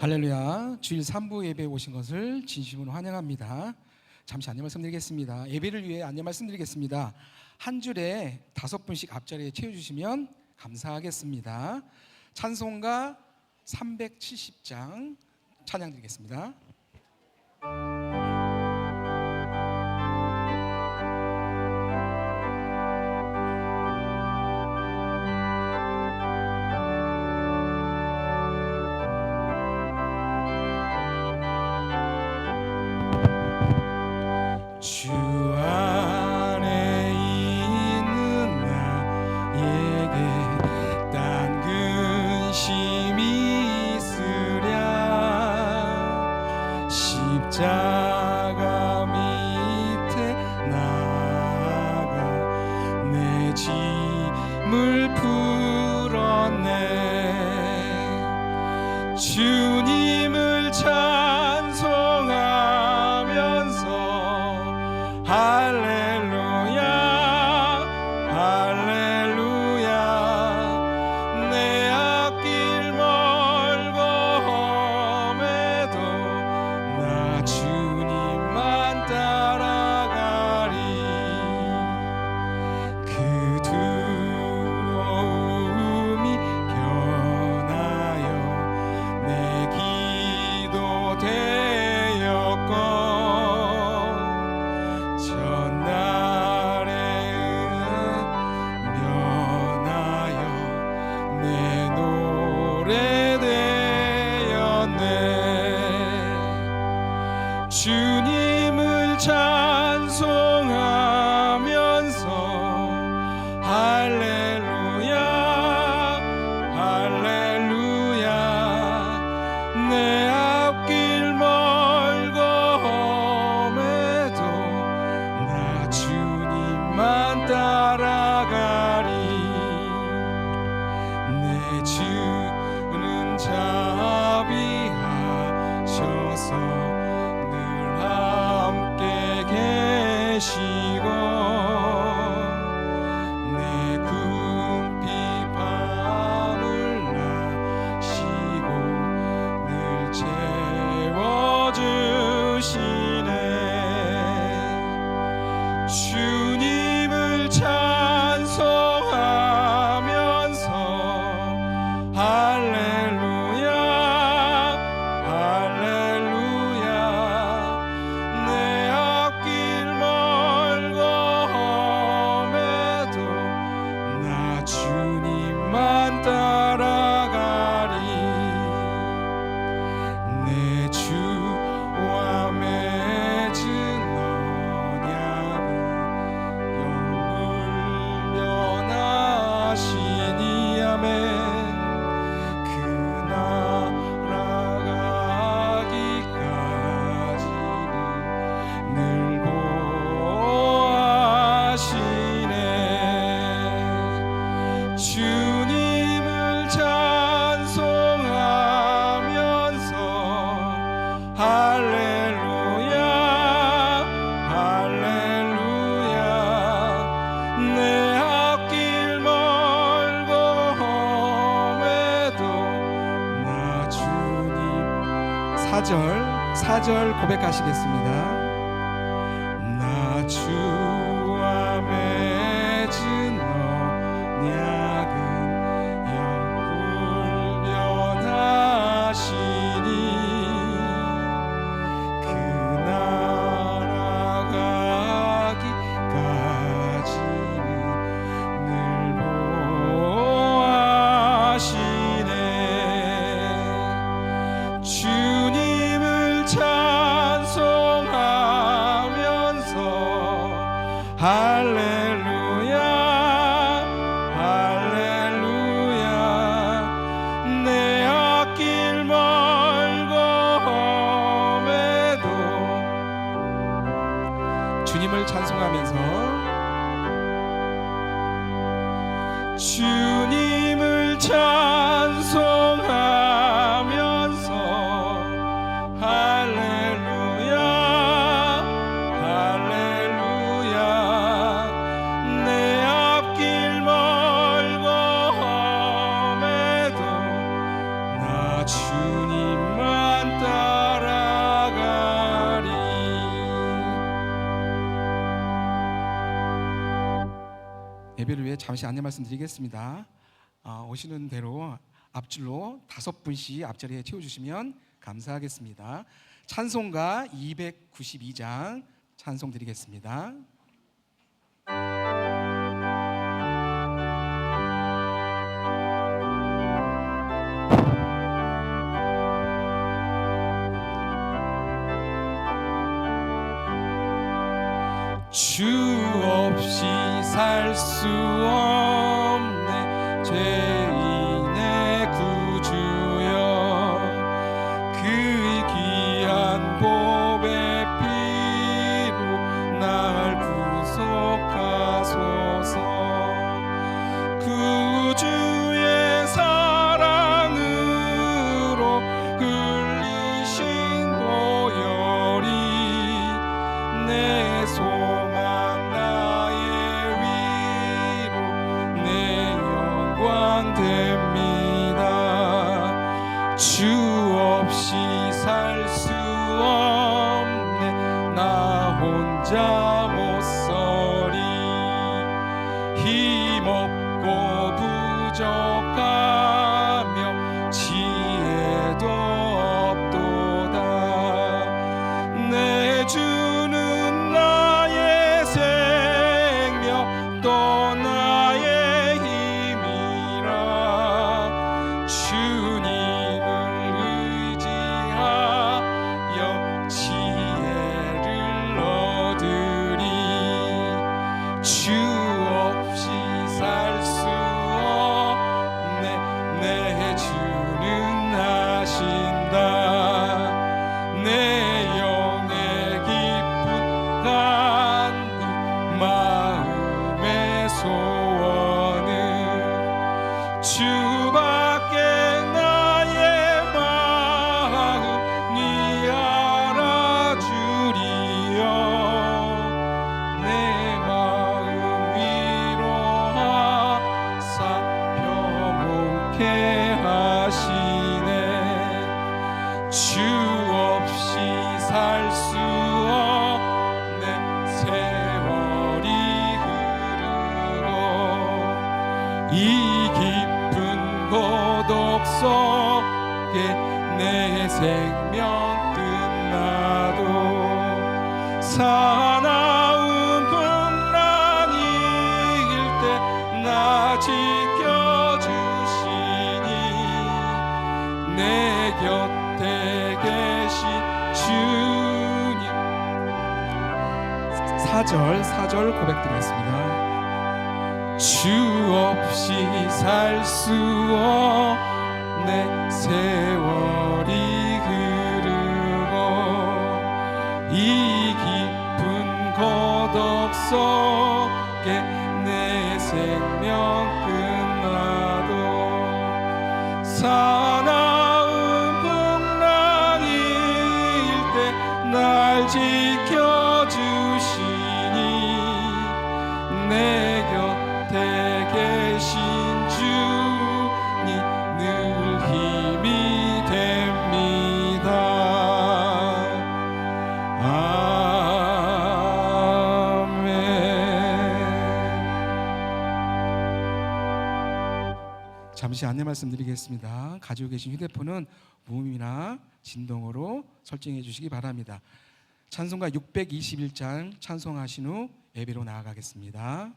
할렐루야. 주일 3부 예배에 오신 것을 진심으로 환영합니다. 잠시 안내 말씀드리겠습니다. 예배를 위해 안내 말씀드리겠습니다. 한 줄에 5분씩 앞자리에 채워주시면 감사하겠습니다. 찬송가 370장 찬양 드리겠습니다. 주 안에 있는 나에게 딴 근심이 있으랴 십자가 밑에 나가 내 짐을 풀었네. 주님을 찬송하면서 할렐루야 할렐루야 내 앞길 멀고 험해도 나 주님만 따라가리. 그 두려움이 변하여 내 기도 되었고 전날에 면하여 내 노래 되었네. 주님을 찬송하면서 할렐루야 할렐루야 내 앞길 멀고 험해도 나 주님만 따라가리. 내 주는 자비하셔서 늘 함께 계시고 내 궁핍 밤을 나시고 늘 채워주시네. 주님을 찬송하면서 할렐루야 할렐루야 내 앞길 멀고 험해도 나 주님만 따라가리. 내 주와 맺은 언약은 영불변하시니 아멘. 그 나라 가기까지는 늘 보호하시네. 주님을 찬송하면서 할렐루야 할렐루야 내 앞길 멀고 험해도 나 주님 4절 고백하시겠습니다. 나 주와 맺은 언약은 영불변하시니 그 나라 가기까지는 늘 보호하시네. 주님을 찬송하면서 할렐루야 할렐루야 내 앞길 멀고 험해도 주님을 찬송하면서 주님을 찬송하면서 할렐루야 할렐루야 내 앞길 멀고 험해도 나 주님만 예배를 위해 잠시 안내 말씀드리겠습니다. 오시는 대로 앞줄로 5분씩 앞자리에 채워주시면 감사하겠습니다. 찬송가 292장 찬송 드리겠습니다. 주 없이 살 수 없네 죄인의 구주여 그 귀한 보배 피로 날 구속하소서 구주의 사랑으로 흘리신 보혈이 내 소망 나의 위로 내 영광 됩니다. 주 없이 살 수 없네 나 혼자 못 서리 힘없고 부족하며 지혜도 없도다 내 주는 나의 생명 또 나의 힘이라 주님을 의지하여 지혜를 얻으리 주 없이 살 수 없네 내 주는 하신다 내 영의 깊은 간구 마음의 소원은 주밖에 나의 마음 네 알아주리여 내 마음 위로하사 평온케 하시네 주 없이 살 수 없네 세월이 흐르고 이 깊은 고독 속에 내 생명 끝나도 사나운 풍랑일 때 나 지켜주시니 내 곁에 계신 주님 4절 고백드리겠습니다. 주 없이 살 수 없네 세월이 흐르고 이 깊은 고독 속에 내 생명 끝나도 사나운 풍랑일 때 날 지켜주시니 내 곁에 계신 주님 늘 힘이 됩니다. 아멘. 잠시 안내 말씀드리겠습니다. 가지고 계신 휴대폰은 무음이나 진동으로 설정해 주시기 바랍니다. 찬송가 621장 찬송하신 후 예배로 나아가겠습니다.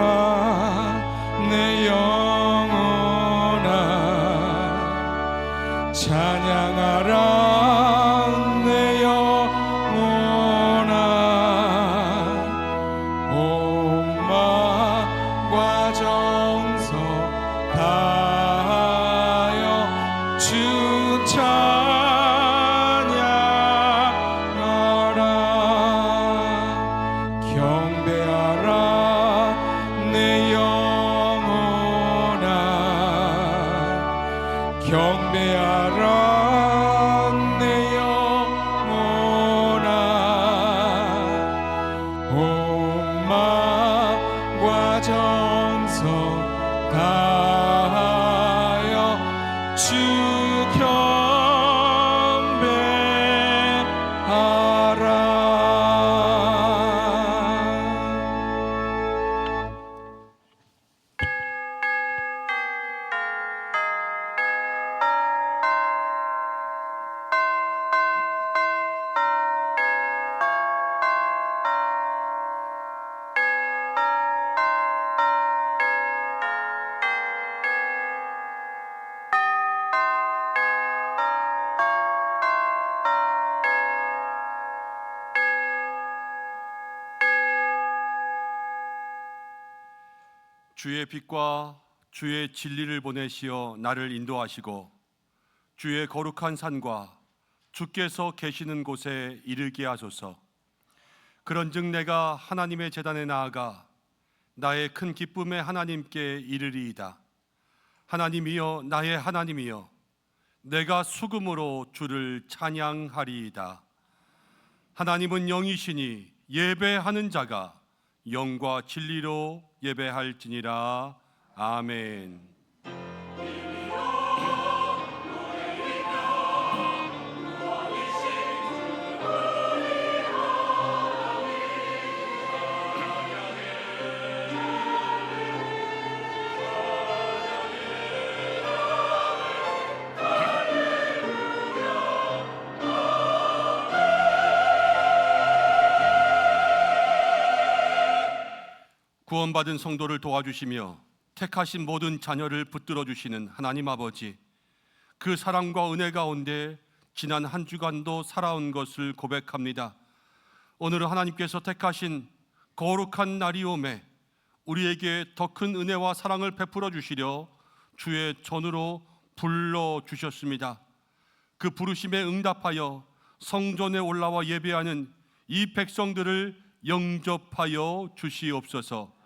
찬양하라 내 영혼아 찬양하라 내 영혼아 온 마음과 정성 다하여 주 찬양하라 경배하라 내 영혼아 경배하라 주의 빛과 주의 진리를 보내시어 나를 인도하시고 주의 거룩한 산과 주께서 계시는 곳에 이르게 하소서. 그런즉 내가 하나님의 제단에 나아가 나의 큰 기쁨의 하나님께 이르리이다. 하나님이여, 나의 하나님이여, 내가 수금으로 주를 찬양하리이다. 하나님은 영이시니 예배하는 자가 영과 진리로 예배할지니라. 아멘. 구원받은 성도를 도와주시며 택하신 모든 자녀를 붙들어 주시는 하나님 아버지, 그 사랑과 은혜 가운데 지난 한 주간도 살아온 것을 고백합니다. 오늘은 하나님께서 택하신 거룩한 날이 오매 우리에게 더 큰 은혜와 사랑을 베풀어 주시려 주의 전으로 불러 주셨습니다. 그 부르심에 응답하여 성전에 올라와 예배하는 이 백성들을 영접하여 주시옵소서.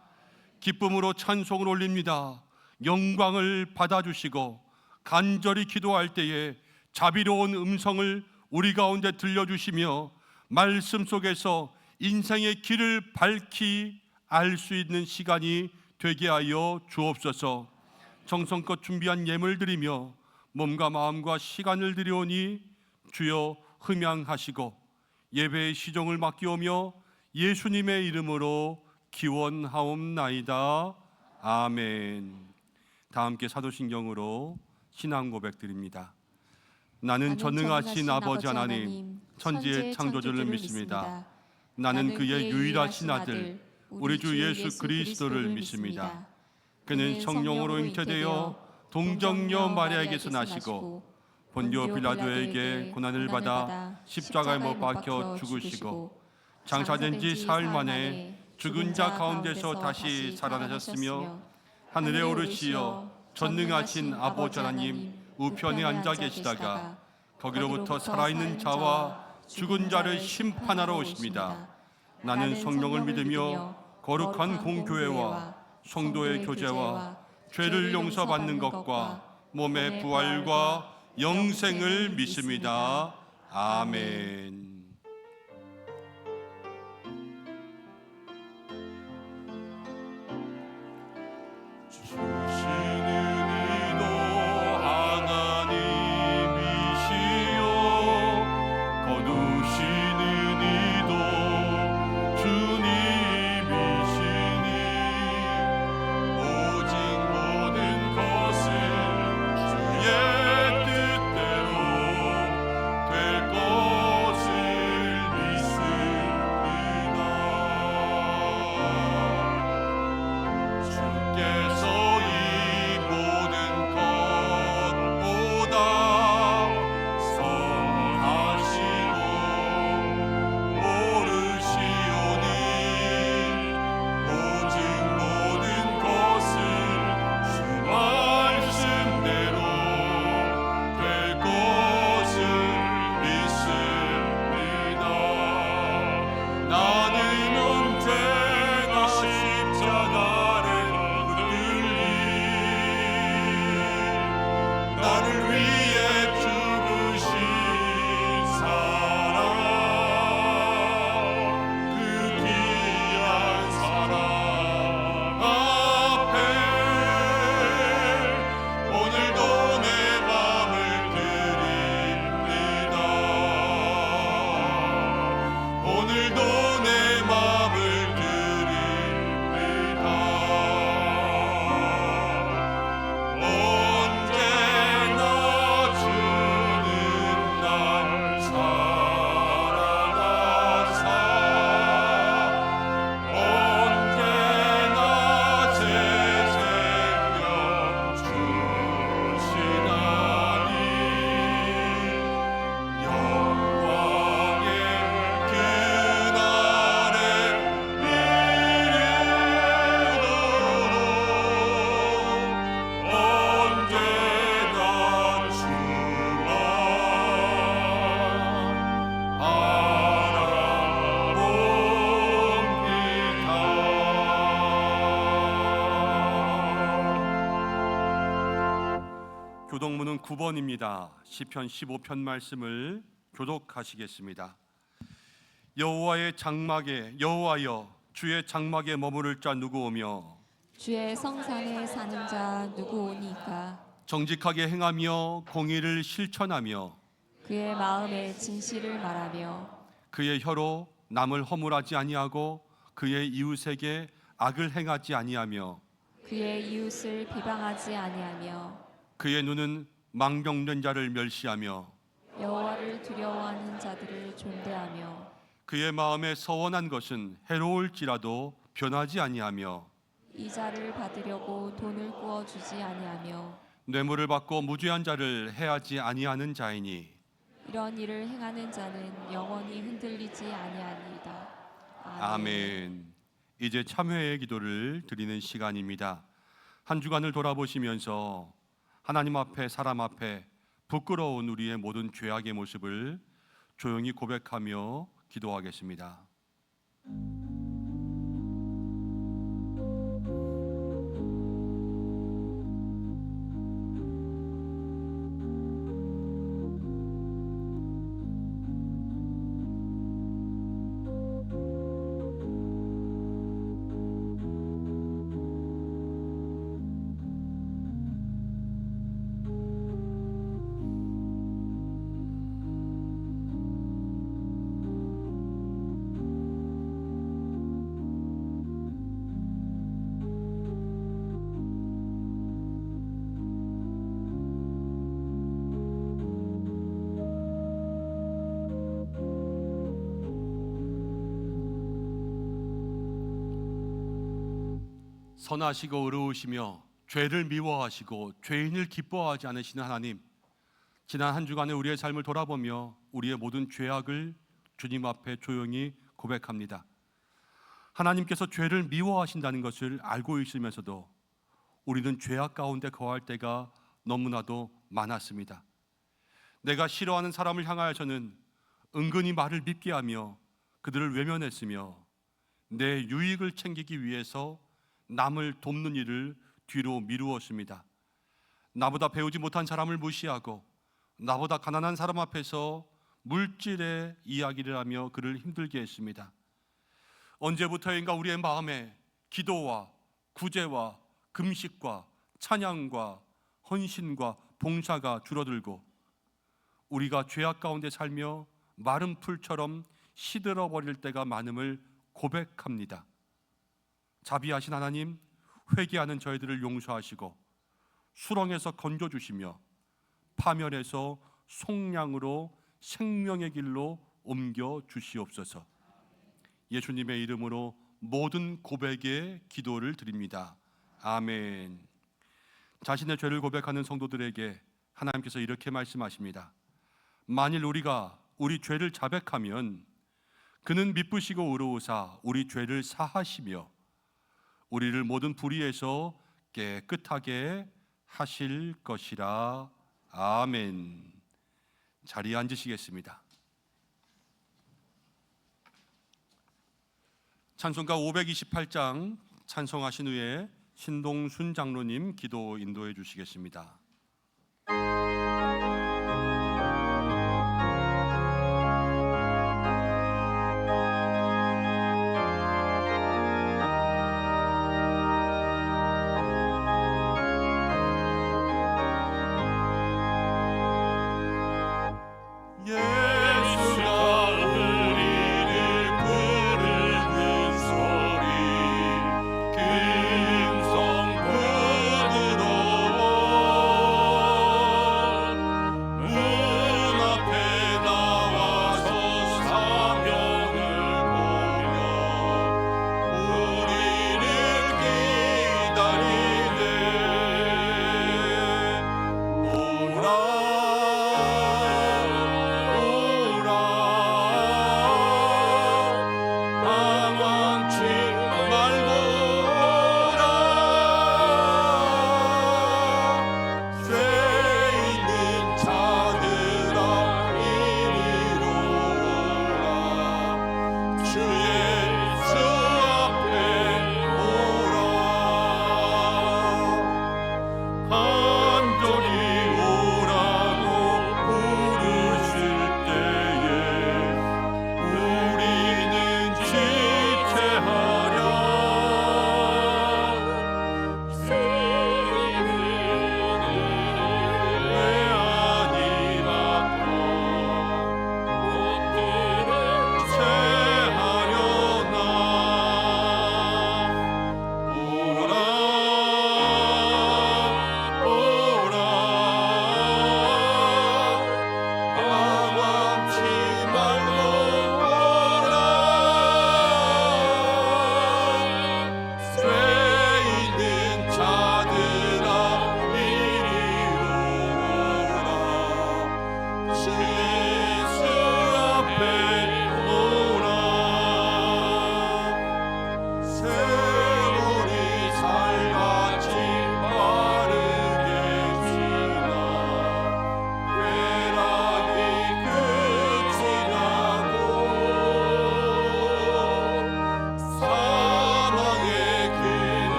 기쁨으로 찬송을 올립니다. 영광을 받아주시고 간절히 기도할 때에 자비로운 음성을 우리 가운데 들려주시며 말씀 속에서 인생의 길을 밝히 알 수 있는 시간이 되게 하여 주옵소서. 정성껏 준비한 예물 드리며 몸과 마음과 시간을 드리오니 주여 흠양하시고 예배의 시종을 맡기오며 예수님의 이름으로 기원하옵나이다. 아멘. 다 함께 사도신경으로 신앙 고백 드립니다. 나는 전능하신 아버지 하나님, 천지의 창조주를 믿습니다. 나는 그의 유일하신 아들 우리 주 예수 그리스도를 믿습니다. 그는 성령으로 잉태되어 동정녀 마리아에게서 나시고 본디오 빌라도에게 고난을 받아 십자가에 못 박혀 죽으시고 장사된 지 사흘 만에 죽은 자 가운데서 다시 살아나셨으며 하늘에 오르시어 전능하신 아버지 하나님 우편에 앉아 계시다가 거기로부터 살아있는 자와 죽은 자를 심판하러 오십니다. 나는 성령을 믿으며 거룩한 공교회와 성도의 교제와 죄를 용서받는 것과 몸의 부활과 영생을 믿습니다. 아멘. 될 것을 교독문은 9번입니다. 시편 15편 말씀을 교독하시겠습니다. 여호와의 장막에 여호와여 주의 장막에 머무를 자 누구오며 주의 성산에 사는 자 누구오니까. 정직하게 행하며 공의를 실천하며 그의 마음에 진실을 말하며 그의 혀로 남을 허물하지 아니하고 그의 이웃에게 악을 행하지 아니하며 그의 이웃을 비방하지 아니하며 그의 눈은 망령된 자를 멸시하며 여호와를 두려워하는 자들을 존대하며 그의 마음에 서원한 것은 해로울지라도 변하지 아니하며 이자를 받으려고 돈을 꾸어주지 아니하며 뇌물을 받고 무죄한 자를 해하지 아니하는 자이니 이런 일을 행하는 자는 영원히 흔들리지 아니하리이다. 아멘. 이제 참회의 기도를 드리는 시간입니다. 한 주간을 돌아보시면서 하나님 앞에 사람 앞에 부끄러운 우리의 모든 죄악의 모습을 조용히 고백하며 기도하겠습니다. 선하시고 의로우시며 죄를 미워하시고 죄인을 기뻐하지 않으시는 하나님, 지난 한 주간의 우리의 삶을 돌아보며 우리의 모든 죄악을 주님 앞에 조용히 고백합니다. 하나님께서 죄를 미워하신다는 것을 알고 있으면서도 우리는 죄악 가운데 거할 때가 너무나도 많았습니다. 내가 싫어하는 사람을 향하여서는 은근히 말을 밉게 하며 그들을 외면했으며 내 유익을 챙기기 위해서 남을 돕는 일을 뒤로 미루었습니다. 나보다 배우지 못한 사람을 무시하고 나보다 가난한 사람 앞에서 물질의 이야기를 하며 그를 힘들게 했습니다. 언제부터인가 우리의 마음에 기도와 구제와 금식과 찬양과 헌신과 봉사가 줄어들고 우리가 죄악 가운데 살며 마른 풀처럼 시들어 버릴 때가 많음을 고백합니다. 자비하신 하나님, 회개하는 저희들을 용서하시고 수렁에서 건져주시며 파멸에서 속량으로 생명의 길로 옮겨 주시옵소서. 예수님의 이름으로 모든 고백의 기도를 드립니다. 아멘. 자신의 죄를 고백하는 성도들에게 하나님께서 이렇게 말씀하십니다. 만일 우리가 우리 죄를 자백하면 그는 미쁘시고 의로우사 우리 죄를 사하시며 우리를 모든 불의에서 깨끗하게 하실 것이라. 아멘. 자리에 앉으시겠습니다. 찬송가 528장 찬송하신 후에 신동순 장로님 기도 인도해 주시겠습니다.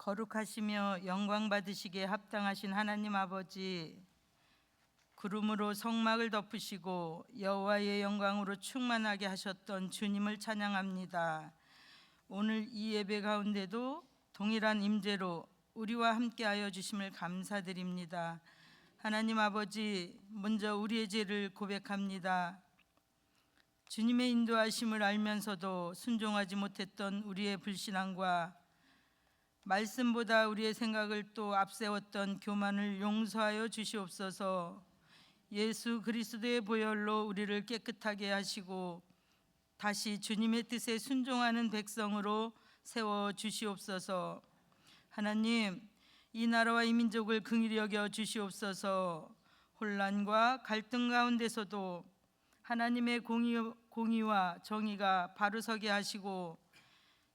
거룩하시며 영광 받으시기에 합당하신 하나님 아버지, 구름으로 성막을 덮으시고 여호와의 영광으로 충만하게 하셨던 주님을 찬양합니다. 오늘 이 예배 가운데도 동일한 임재로 우리와 함께하여 주심을 감사드립니다. 하나님 아버지, 먼저 우리의 죄를 고백합니다. 주님의 인도하심을 알면서도 순종하지 못했던 우리의 불신앙과 말씀보다 우리의 생각을 또 앞세웠던 교만을 용서하여 주시옵소서. 예수 그리스도의 보혈로 우리를 깨끗하게 하시고 다시 주님의 뜻에 순종하는 백성으로 세워 주시옵소서. 하나님, 이 나라와 이 민족을 긍휼히 여겨 주시옵소서. 혼란과 갈등 가운데서도 하나님의 공의와 정의가 바로 서게 하시고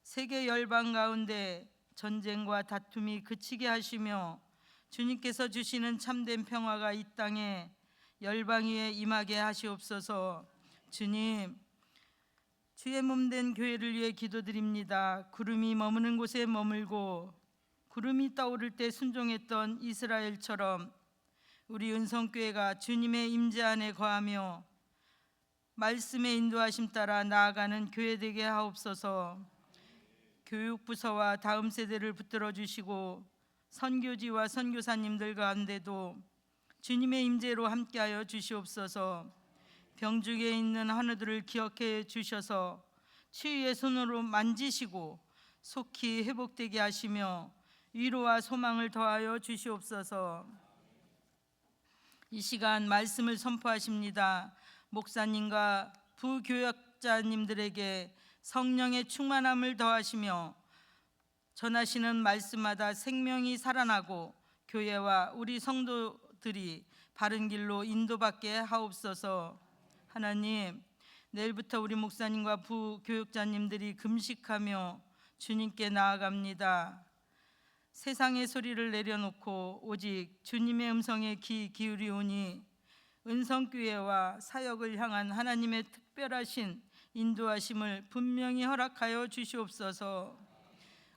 세계 열방 가운데 전쟁과 다툼이 그치게 하시며 주님께서 주시는 참된 평화가 이 땅에 열방 위에 임하게 하시옵소서. 주님, 주의 몸된 교회를 위해 기도드립니다. 구름이 머무는 곳에 머물고 구름이 떠오를 때 순종했던 이스라엘처럼 우리 은성교회가 주님의 임재 안에 거하며 말씀의 인도하심 따라 나아가는 교회 되게 하옵소서. 교육부서와 다음 세대를 붙들어 주시고 선교지와 선교사님들 가운데도 주님의 임재로 함께하여 주시옵소서. 병중에 있는 환우들을 기억해 주셔서 치유의 손으로 만지시고 속히 회복되게 하시며 위로와 소망을 더하여 주시옵소서. 이 시간 말씀을 선포하십니다. 목사님과 부교역자님들에게 성령의 충만함을 더하시며 전하시는 말씀마다 생명이 살아나고 교회와 우리 성도들이 바른 길로 인도받게 하옵소서. 하나님, 내일부터 우리 목사님과 부교육자님들이 금식하며 주님께 나아갑니다. 세상의 소리를 내려놓고 오직 주님의 음성에 귀 기울이오니 은성교회와 사역을 향한 하나님의 특별하신 인도하심을 분명히 허락하여 주시옵소서.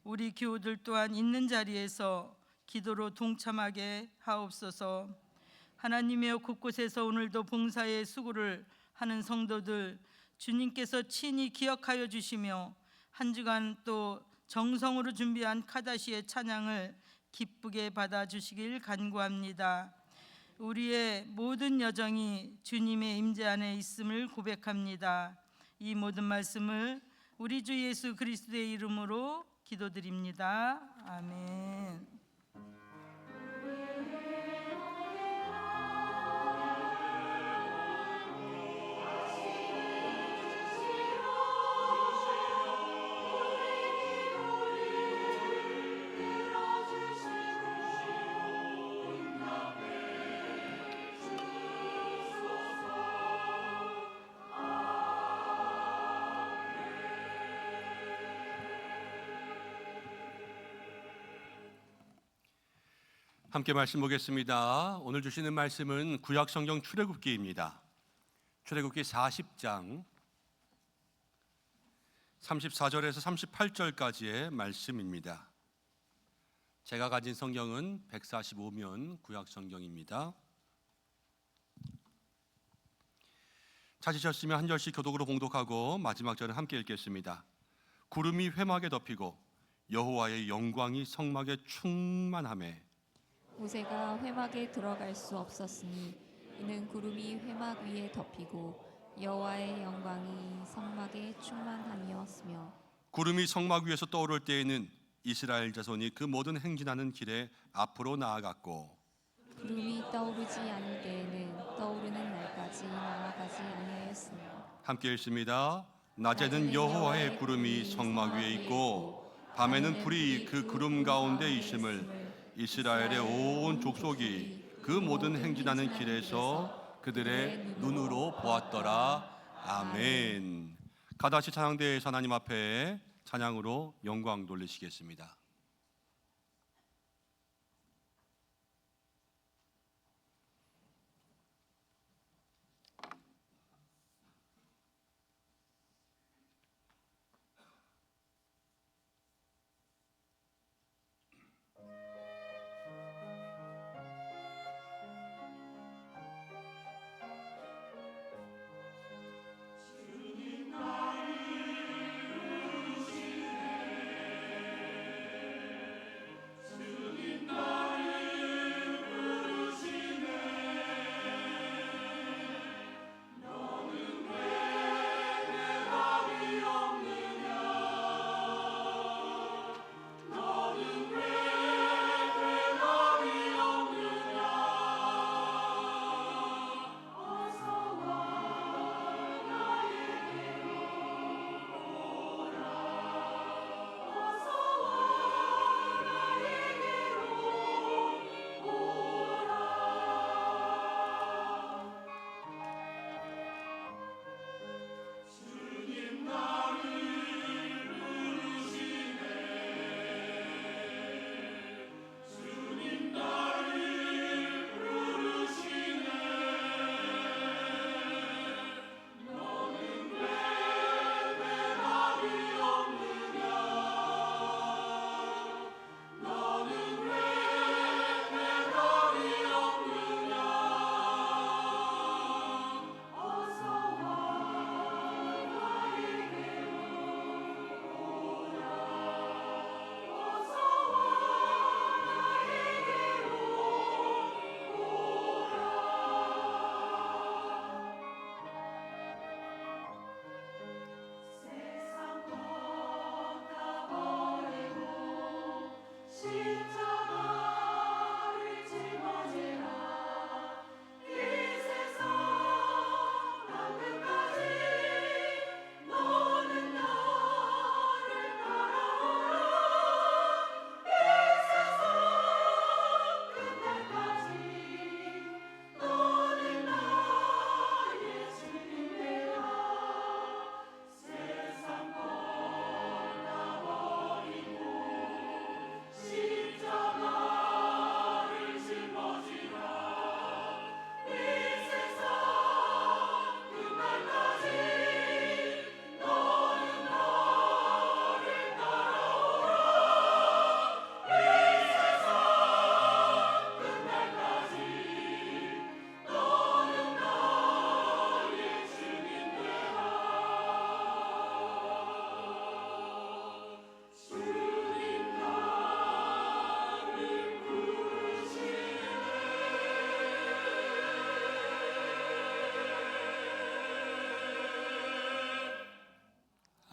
우리 교우들 또한 있는 자리에서 기도로 동참하게 하옵소서. 하나님의 곳곳에서 오늘도 봉사의 수고를 하는 성도들 주님께서 친히 기억하여 주시며 한 주간 또 정성으로 준비한 카다시의 찬양을 기쁘게 받아주시길 간구합니다. 우리의 모든 여정이 주님의 임재 안에 있음을 고백합니다. 이 모든 말씀을 우리 주 예수 그리스도의 이름으로 기도드립니다. 아멘. 함께 말씀 보겠습니다. 오늘 주시는 말씀은 구약성경 출애굽기입니다. 출애굽기 40장 34절에서 38절까지의 말씀입니다. 제가 가진 성경은 145면 구약성경입니다. 찾으셨으면 한 절씩 교독으로 봉독하고 마지막 절은 함께 읽겠습니다. 구름이 회막에 덮이고 여호와의 영광이 성막에 충만하매 모세가 회막에 들어갈 수 없었으니 이는 구름이 회막 위에 덮이고 여호와의 영광이 성막에 충만함이었으며 구름이 성막 위에서 떠오를 때에는 이스라엘 자손이 그 모든 행진하는 길에 앞으로 나아갔고 구름이 떠오르지 않을 때에는 떠오르는 날까지 나아가지 아니하였으며 함께 읽습니다. 낮에는 여호와의 구름이 성막 위에 있고 밤에는 불이 그 구름 가운데 있음을 이스라엘의 온 족속이 그 모든 행진하는 길에서 그들의 눈으로 보았더라. 아멘. 가다시 찬양대에서 하나님 앞에 찬양으로 영광 돌리시겠습니다.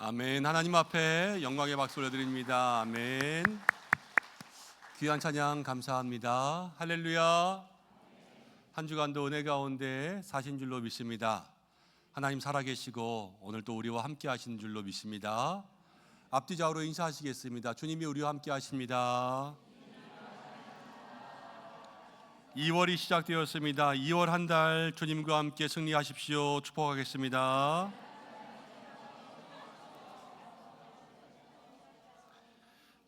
아멘. 하나님 앞에 영광의 박수 올려드립니다. 아멘. 귀한 찬양 감사합니다. 할렐루야. 한 주간도 은혜 가운데 사신 줄로 믿습니다. 하나님 살아계시고 오늘 또 우리와 함께 하시는 줄로 믿습니다. 앞뒤 좌우로 인사하시겠습니다. 주님이 우리와 함께 하십니다. 2월이 시작되었습니다. 2월 한 달 주님과 함께 승리하십시오. 축복하겠습니다.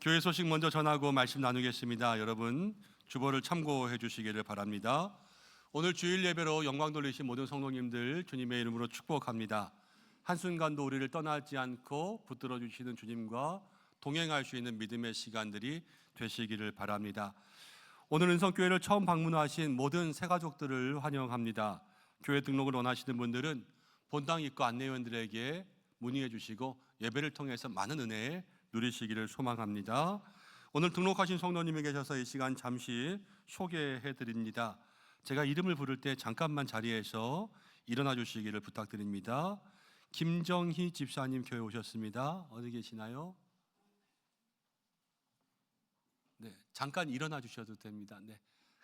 교회 소식 먼저 전하고 말씀 나누겠습니다. 여러분 주보를 참고해 주시기를 바랍니다. 오늘 주일 예배로 영광 돌리신 모든 성도님들 주님의 이름으로 축복합니다. 한순간도 우리를 떠나지 않고 붙들어 주시는 주님과 동행할 수 있는 믿음의 시간들이 되시기를 바랍니다. 오늘 은성교회를 처음 방문하신 모든 새가족들을 환영합니다. 교회 등록을 원하시는 분들은 본당 입구 안내원들에게 문의해 주시고 예배를 통해서 많은 은혜 누리시기를 소망합니다. 오늘 등록하신 성도님이 계셔서 이 시간 잠시 소개해 드립니다. 제가 이름을 부를 때 잠깐만 자리에서 일어나 주시기를 부탁드립니다. 김정희 집사님 교회 오셨습니다. 어디 계시나요? 네, 잠깐 일어나 주셔도 됩니다. 네,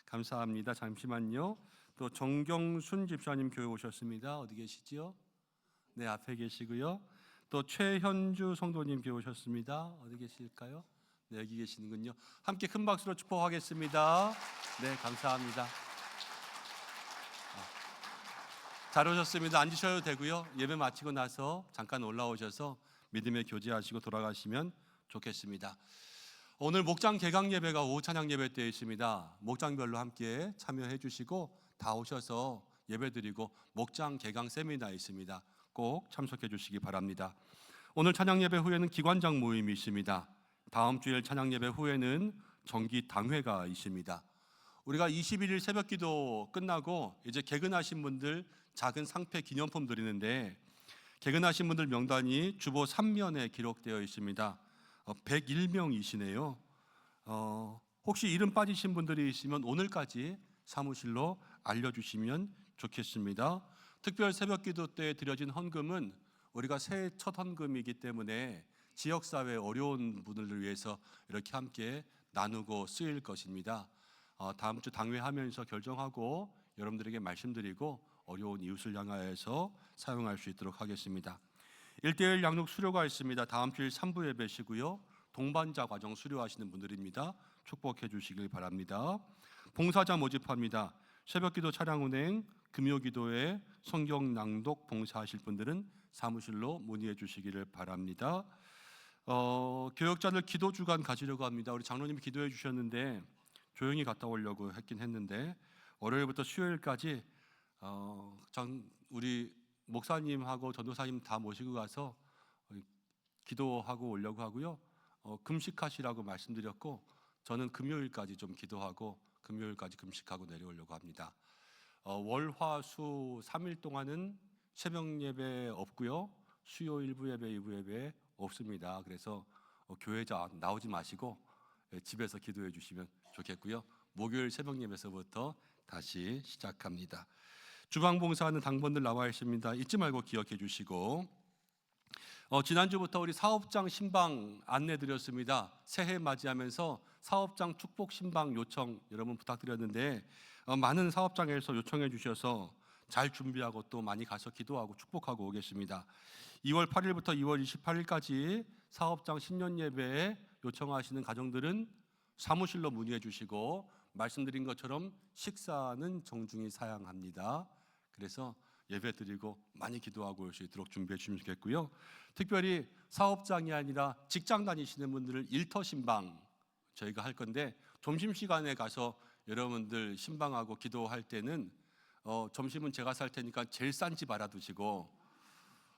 감사합니다. 잠시만요. 또 정경순 집사님 교회 오셨습니다. 어디 계시죠? 네, 앞에 계시고요. 또 최현주 성도님 교회 오셨습니다. 어디 계실까요? 네, 여기 계시는군요. 함께 큰 박수로 축복하겠습니다. 네, 감사합니다. 잘 오셨습니다. 앉으셔도 되고요. 예배 마치고 나서 잠깐 올라오셔서 믿음의 교제하시고 돌아가시면 좋겠습니다. 오늘 목장 개강 예배가 오후 찬양 예배 때 있습니다. 목장별로 함께 참여해 주시고 다 오셔서 예배 드리고 목장 개강 세미나 있습니다. 꼭 참석해 주시기 바랍니다. 오늘 찬양 예배 후에는 기관장 모임이 있습니다. 다음 주일 찬양 예배 후에는 정기 당회가 있습니다. 우리가 21일 새벽기도 끝나고 이제 개근하신 분들 작은 상패 기념품 드리는데 개근하신 분들 명단이 주보 3면에 기록되어 있습니다. 101명이시네요. 혹시 이름 빠지신 분들이 있으면 오늘까지 사무실로 알려주시면 좋겠습니다. 특별 새벽기도 때 드려진 헌금은 우리가 새해 첫 헌금이기 때문에 지역사회 어려운 분들을 위해서 이렇게 함께 나누고 쓰일 것입니다. 다음 주 당회하면서 결정하고 여러분들에게 말씀드리고 어려운 이웃을 향하여서 사용할 수 있도록 하겠습니다. 1:1 양육 수료가 있습니다. 다음 주일 3부 예배시고요. 동반자 과정 수료하시는 분들입니다. 축복해 주시길 바랍니다. 봉사자 모집합니다. 새벽기도 차량 운행, 금요기도에 성경 낭독 봉사하실 분들은 사무실로 문의해 주시기를 바랍니다. 교역자들 기도 주간 가지려고 합니다. 우리 장로님이 기도해 주셨는데 조용히 갔다 오려고 했긴 했는데 월요일부터 수요일까지 우리 목사님하고 전도사님 다 모시고 가서 기도하고 오려고 하고요. 금식하시라고 말씀드렸고 저는 금요일까지 좀 기도하고 금요일까지 금식하고 내려오려고 합니다. 월화수 3일 동안은 새벽 예배 없고요. 수요 1부 예배, 2부 예배 없습니다. 그래서 교회 나오지 마시고 집에서 기도해 주시면 좋겠고요. 목요일 새벽 예배서부터 다시 시작합니다. 주방 봉사하는 당번들 나와 있습니다. 잊지 말고 기억해 주시고 지난주부터 우리 사업장 신방 안내 드렸습니다. 새해 맞이하면서 사업장 축복 신방 요청 여러분 부탁드렸는데 많은 사업장에서 요청해 주셔서 잘 준비하고 또 많이 가서 기도하고 축복하고 오겠습니다. 2월 8일부터 2월 28일까지 사업장 신년 예배에 요청하시는 가정들은 사무실로 문의해 주시고 말씀드린 것처럼 식사는 정중히 사양합니다. 그래서 예배 드리고 많이 기도하고 올 수 있도록 준비해 주시면 좋겠고요. 특별히 사업장이 아니라 직장 다니시는 분들을 일터 신방 저희가 할 건데 점심시간에 가서 여러분들 신방하고 기도할 때는 점심은 제가 살 테니까 제일 싼 집 알아두시고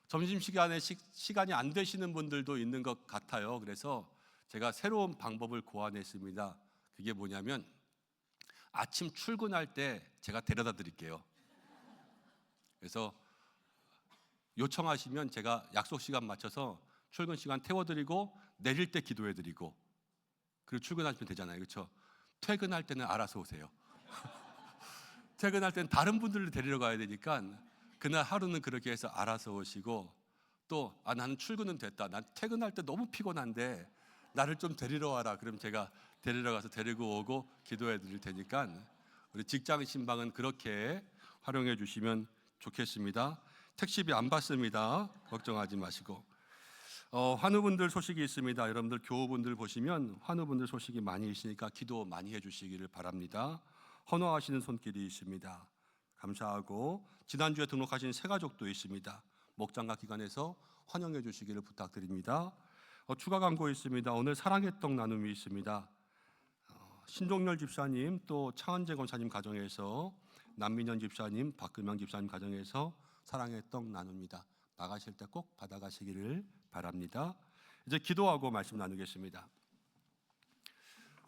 점심시간에 시간이 안 되시는 분들도 있는 것 같아요. 그래서 제가 새로운 방법을 고안했습니다. 그게 뭐냐면 아침 출근할 때 제가 데려다 드릴게요. 그래서 요청하시면 제가 약속 시간 맞춰서 출근 시간 태워드리고 내릴 때 기도해드리고 그리고 출근하시면 되잖아요. 그렇죠? 퇴근할 때는 알아서 오세요. 퇴근할 때는 다른 분들을 데리러 가야 되니까 그날 하루는 그렇게 해서 알아서 오시고 또 나는 출근은 됐다. 난 퇴근할 때 너무 피곤한데 나를 좀 데리러 와라. 그럼 제가 데리러 가서 데리고 오고 기도해 드릴 테니까 우리 직장 신방은 그렇게 활용해 주시면 좋겠습니다. 택시비 안 받습니다. 걱정하지 마시고. 환우분들 소식이 있습니다. 여러분들 교우분들 보시면 환우분들 소식이 많이 있으니까 기도 많이 해주시기를 바랍니다. 헌화하시는 손길이 있습니다. 감사하고 지난주에 등록하신 새 가족도 있습니다. 목장과 기관에서 환영해 주시기를 부탁드립니다. 추가 광고 있습니다. 오늘 사랑의 떡 나눔이 있습니다. 신종렬 집사님 또 차은재 권사님 가정에서 남민현 집사님, 박금영 집사님 가정에서 사랑의 떡 나눕니다. 나가실 때 꼭 받아가시기를 바랍니다. 이제 기도하고 말씀 나누겠습니다.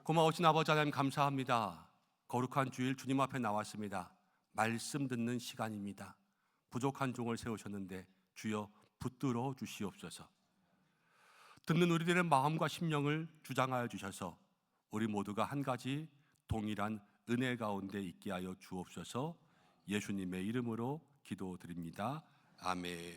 고마우신 아버지 하나님 감사합니다. 거룩한 주일 주님 앞에 나왔습니다. 말씀 듣는 시간입니다. 부족한 종을 세우셨는데 주여 붙들어 주시옵소서. 듣는 우리들의 마음과 심령을 주장하여 주셔서 우리 모두가 한 가지 동일한 은혜 가운데 있게 하여 주옵소서. 예수님의 이름으로 기도드립니다. 아멘.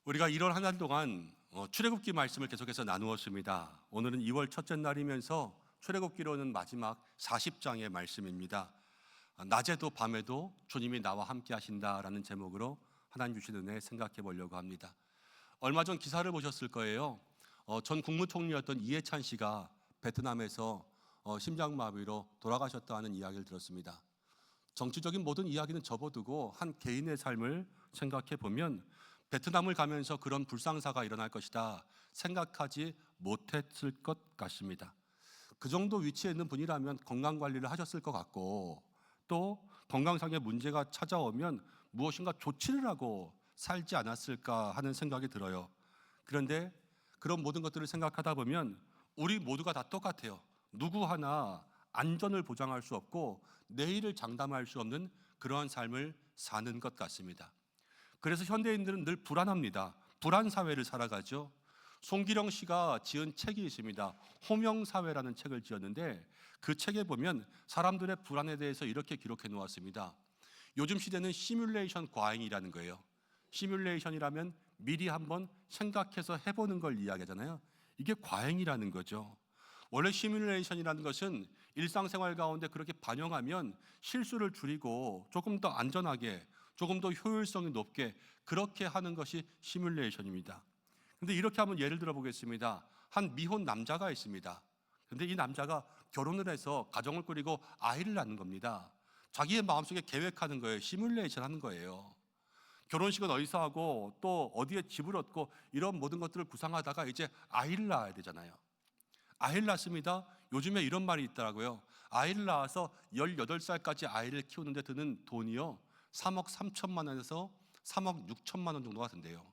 우리가 1월 한 달 동안 출애굽기 말씀을 계속해서 나누었습니다. 오늘은 2월 첫째 날이면서 출애굽기로는 마지막 40장의 말씀입니다. 낮에도 밤에도 주님이 나와 함께 하신다라는 제목으로 하나님 주신 은혜 생각해 보려고 합니다. 얼마 전 기사를 보셨을 거예요. 전 국무총리였던 이해찬 씨가 베트남에서 심장마비로 돌아가셨다는 이야기를 들었습니다. 정치적인 모든 이야기는 접어두고 한 개인의 삶을 생각해 보면 베트남을 가면서 그런 불상사가 일어날 것이다 생각하지 못했을 것 같습니다. 그 정도 위치에 있는 분이라면 건강관리를 하셨을 것 같고 또 건강상의 문제가 찾아오면 무엇인가 조치를 하고 살지 않았을까 하는 생각이 들어요. 그런데 그런 모든 것들을 생각하다 보면 우리 모두가 다 똑같아요. 누구 하나 안전을 보장할 수 없고 내일을 장담할 수 없는 그러한 삶을 사는 것 같습니다. 그래서 현대인들은 늘 불안합니다. 불안 사회를 살아가죠. 송기령 씨가 지은 책이 있습니다. 호명사회라는 책을 지었는데 그 책에 보면 사람들의 불안에 대해서 이렇게 기록해 놓았습니다. 요즘 시대는 시뮬레이션 과잉이라는 거예요. 시뮬레이션이라면 미리 한번 생각해서 해보는 걸 이야기하잖아요. 이게 과잉이라는 거죠. 원래 시뮬레이션이라는 것은 일상생활 가운데 그렇게 반영하면 실수를 줄이고 조금 더 안전하게, 조금 더 효율성이 높게 그렇게 하는 것이 시뮬레이션입니다. 근데 이렇게 한번 예를 들어 보겠습니다. 한 미혼 남자가 있습니다. 근데 이 남자가 결혼을 해서 가정을 꾸리고 아이를 낳는 겁니다. 자기의 마음속에 계획하는 거예요. 시뮬레이션 하는 거예요. 결혼식은 어디서 하고 또 어디에 집을 얻고 이런 모든 것들을 구상하다가 이제 아이를 낳아야 되잖아요. 아이를 낳습니다. 요즘에 이런 말이 있더라고요. 아이를 낳아서 18살까지 아이를 키우는데 드는 돈이요 3억 3천만 원에서 3억 6천만 원 정도가 든대요.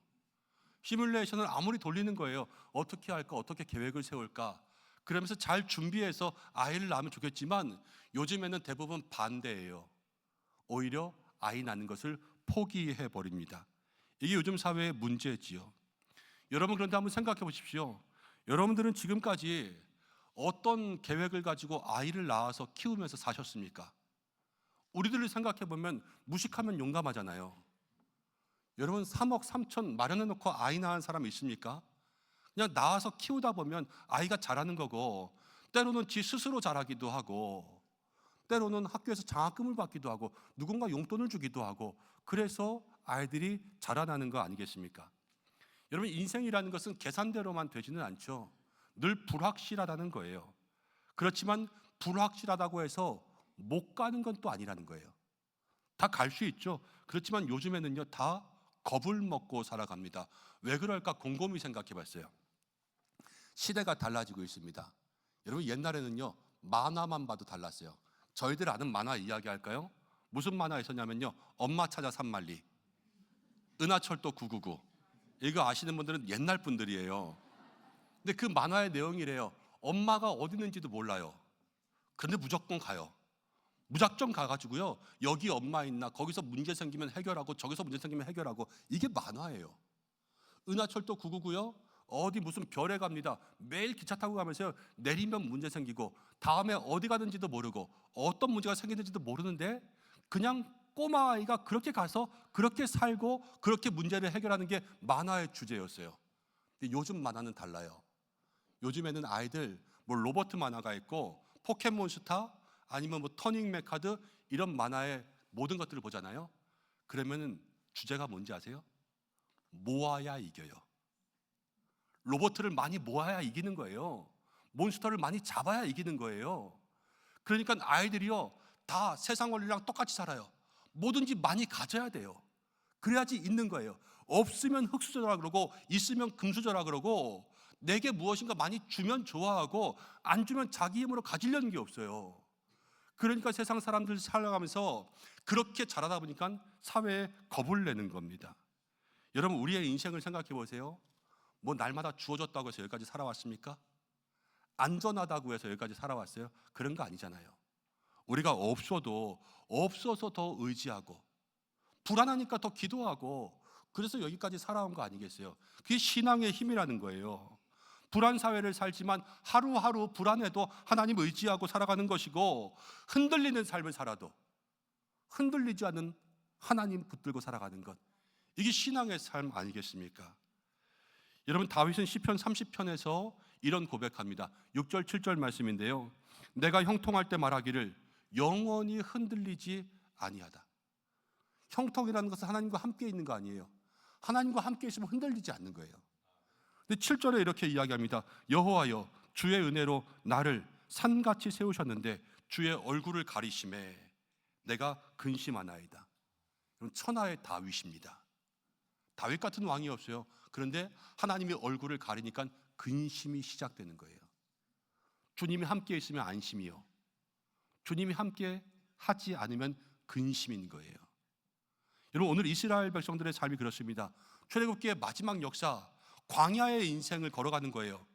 시뮬레이션을 아무리 돌리는 거예요. 어떻게 할까? 어떻게 계획을 세울까? 그러면서 잘 준비해서 아이를 낳으면 좋겠지만 요즘에는 대부분 반대예요. 오히려 아이 낳는 것을 포기해 버립니다. 이게 요즘 사회의 문제지요. 여러분 그런데 한번 생각해 보십시오. 여러분들은 지금까지 어떤 계획을 가지고 아이를 낳아서 키우면서 사셨습니까? 우리들을 생각해 보면 무식하면 용감하잖아요. 여러분 3억 3천 마련해 놓고 아이 낳은 사람 있습니까? 그냥 낳아서 키우다 보면 아이가 자라는 거고 때로는 지 스스로 자라기도 하고 때로는 학교에서 장학금을 받기도 하고 누군가 용돈을 주기도 하고 그래서 아이들이 자라나는 거 아니겠습니까? 여러분 인생이라는 것은 계산대로만 되지는 않죠. 늘 불확실하다는 거예요. 그렇지만 불확실하다고 해서 못 가는 건 또 아니라는 거예요. 다 갈 수 있죠. 그렇지만 요즘에는요 다 겁을 먹고 살아갑니다. 왜 그럴까 곰곰이 생각해 봤어요. 시대가 달라지고 있습니다. 여러분 옛날에는요 만화만 봐도 달랐어요. 저희들 아는 만화 이야기 할까요? 무슨 만화 있었냐면요 엄마 찾아 산만리, 은하철도 999. 이거 아시는 분들은 옛날 분들이에요. 근데 그 만화의 내용이래요. 엄마가 어디 있는지도 몰라요. 그런데 무조건 가요. 무작정 가가지고요 여기 엄마 있나, 거기서 문제 생기면 해결하고 저기서 문제 생기면 해결하고. 이게 만화예요. 은하철도 999요 어디 무슨 별에 갑니다. 매일 기차 타고 가면서 내리면 문제 생기고 다음에 어디 가는지도 모르고 어떤 문제가 생기는지도 모르는데 그냥 꼬마아이가 그렇게 가서 그렇게 살고 그렇게 문제를 해결하는 게 만화의 주제였어요. 근데 요즘 만화는 달라요. 요즘에는 아이들 뭐 로버트 만화가 있고 포켓몬스타 아니면 뭐 터닝 메카드 이런 만화의 모든 것들을 보잖아요. 그러면은 주제가 뭔지 아세요? 모아야 이겨요. 로봇을 많이 모아야 이기는 거예요. 몬스터를 많이 잡아야 이기는 거예요. 그러니까 아이들이요 다 세상 원리랑 똑같이 살아요. 뭐든지 많이 가져야 돼요. 그래야지 있는 거예요. 없으면 흙수저라 그러고 있으면 금수저라 그러고 내게 무엇인가 많이 주면 좋아하고 안 주면 자기 힘으로 가지려는 게 없어요. 그러니까 세상 사람들 살아가면서 그렇게 자라다 보니까 사회에 겁을 내는 겁니다. 여러분 우리의 인생을 생각해 보세요. 뭐 날마다 주어졌다고 해서 여기까지 살아왔습니까? 안전하다고 해서 여기까지 살아왔어요? 그런 거 아니잖아요. 우리가 없어서 더 의지하고 불안하니까 더 기도하고 그래서 여기까지 살아온 거 아니겠어요? 그게 신앙의 힘이라는 거예요. 불안 사회를 살지만 하루하루 불안해도 하나님 의지하고 살아가는 것이고 흔들리는 삶을 살아도 흔들리지 않는 하나님 붙들고 살아가는 것, 이게 신앙의 삶 아니겠습니까? 여러분 다윗은 시편 30편에서 이런 고백합니다. 6절 7절 말씀인데요. 내가 형통할 때 말하기를 영원히 흔들리지 아니하다. 형통이라는 것은 하나님과 함께 있는 거 아니에요. 하나님과 함께 있으면 흔들리지 않는 거예요. 근데 7절에 이렇게 이야기합니다. 여호와여 주의 은혜로 나를 산같이 세우셨는데 주의 얼굴을 가리심에 내가 근심하나이다. 천하의 다윗입니다. 다윗 같은 왕이 없어요. 그런데 하나님이 얼굴을 가리니까 근심이 시작되는 거예요. 주님이 함께 있으면 안심이요, 주님이 함께 하지 않으면 근심인 거예요. 여러분 오늘 이스라엘 백성들의 삶이 그렇습니다. 출애굽기의 마지막 역사, 광야의 인생을 걸어가는 거예요.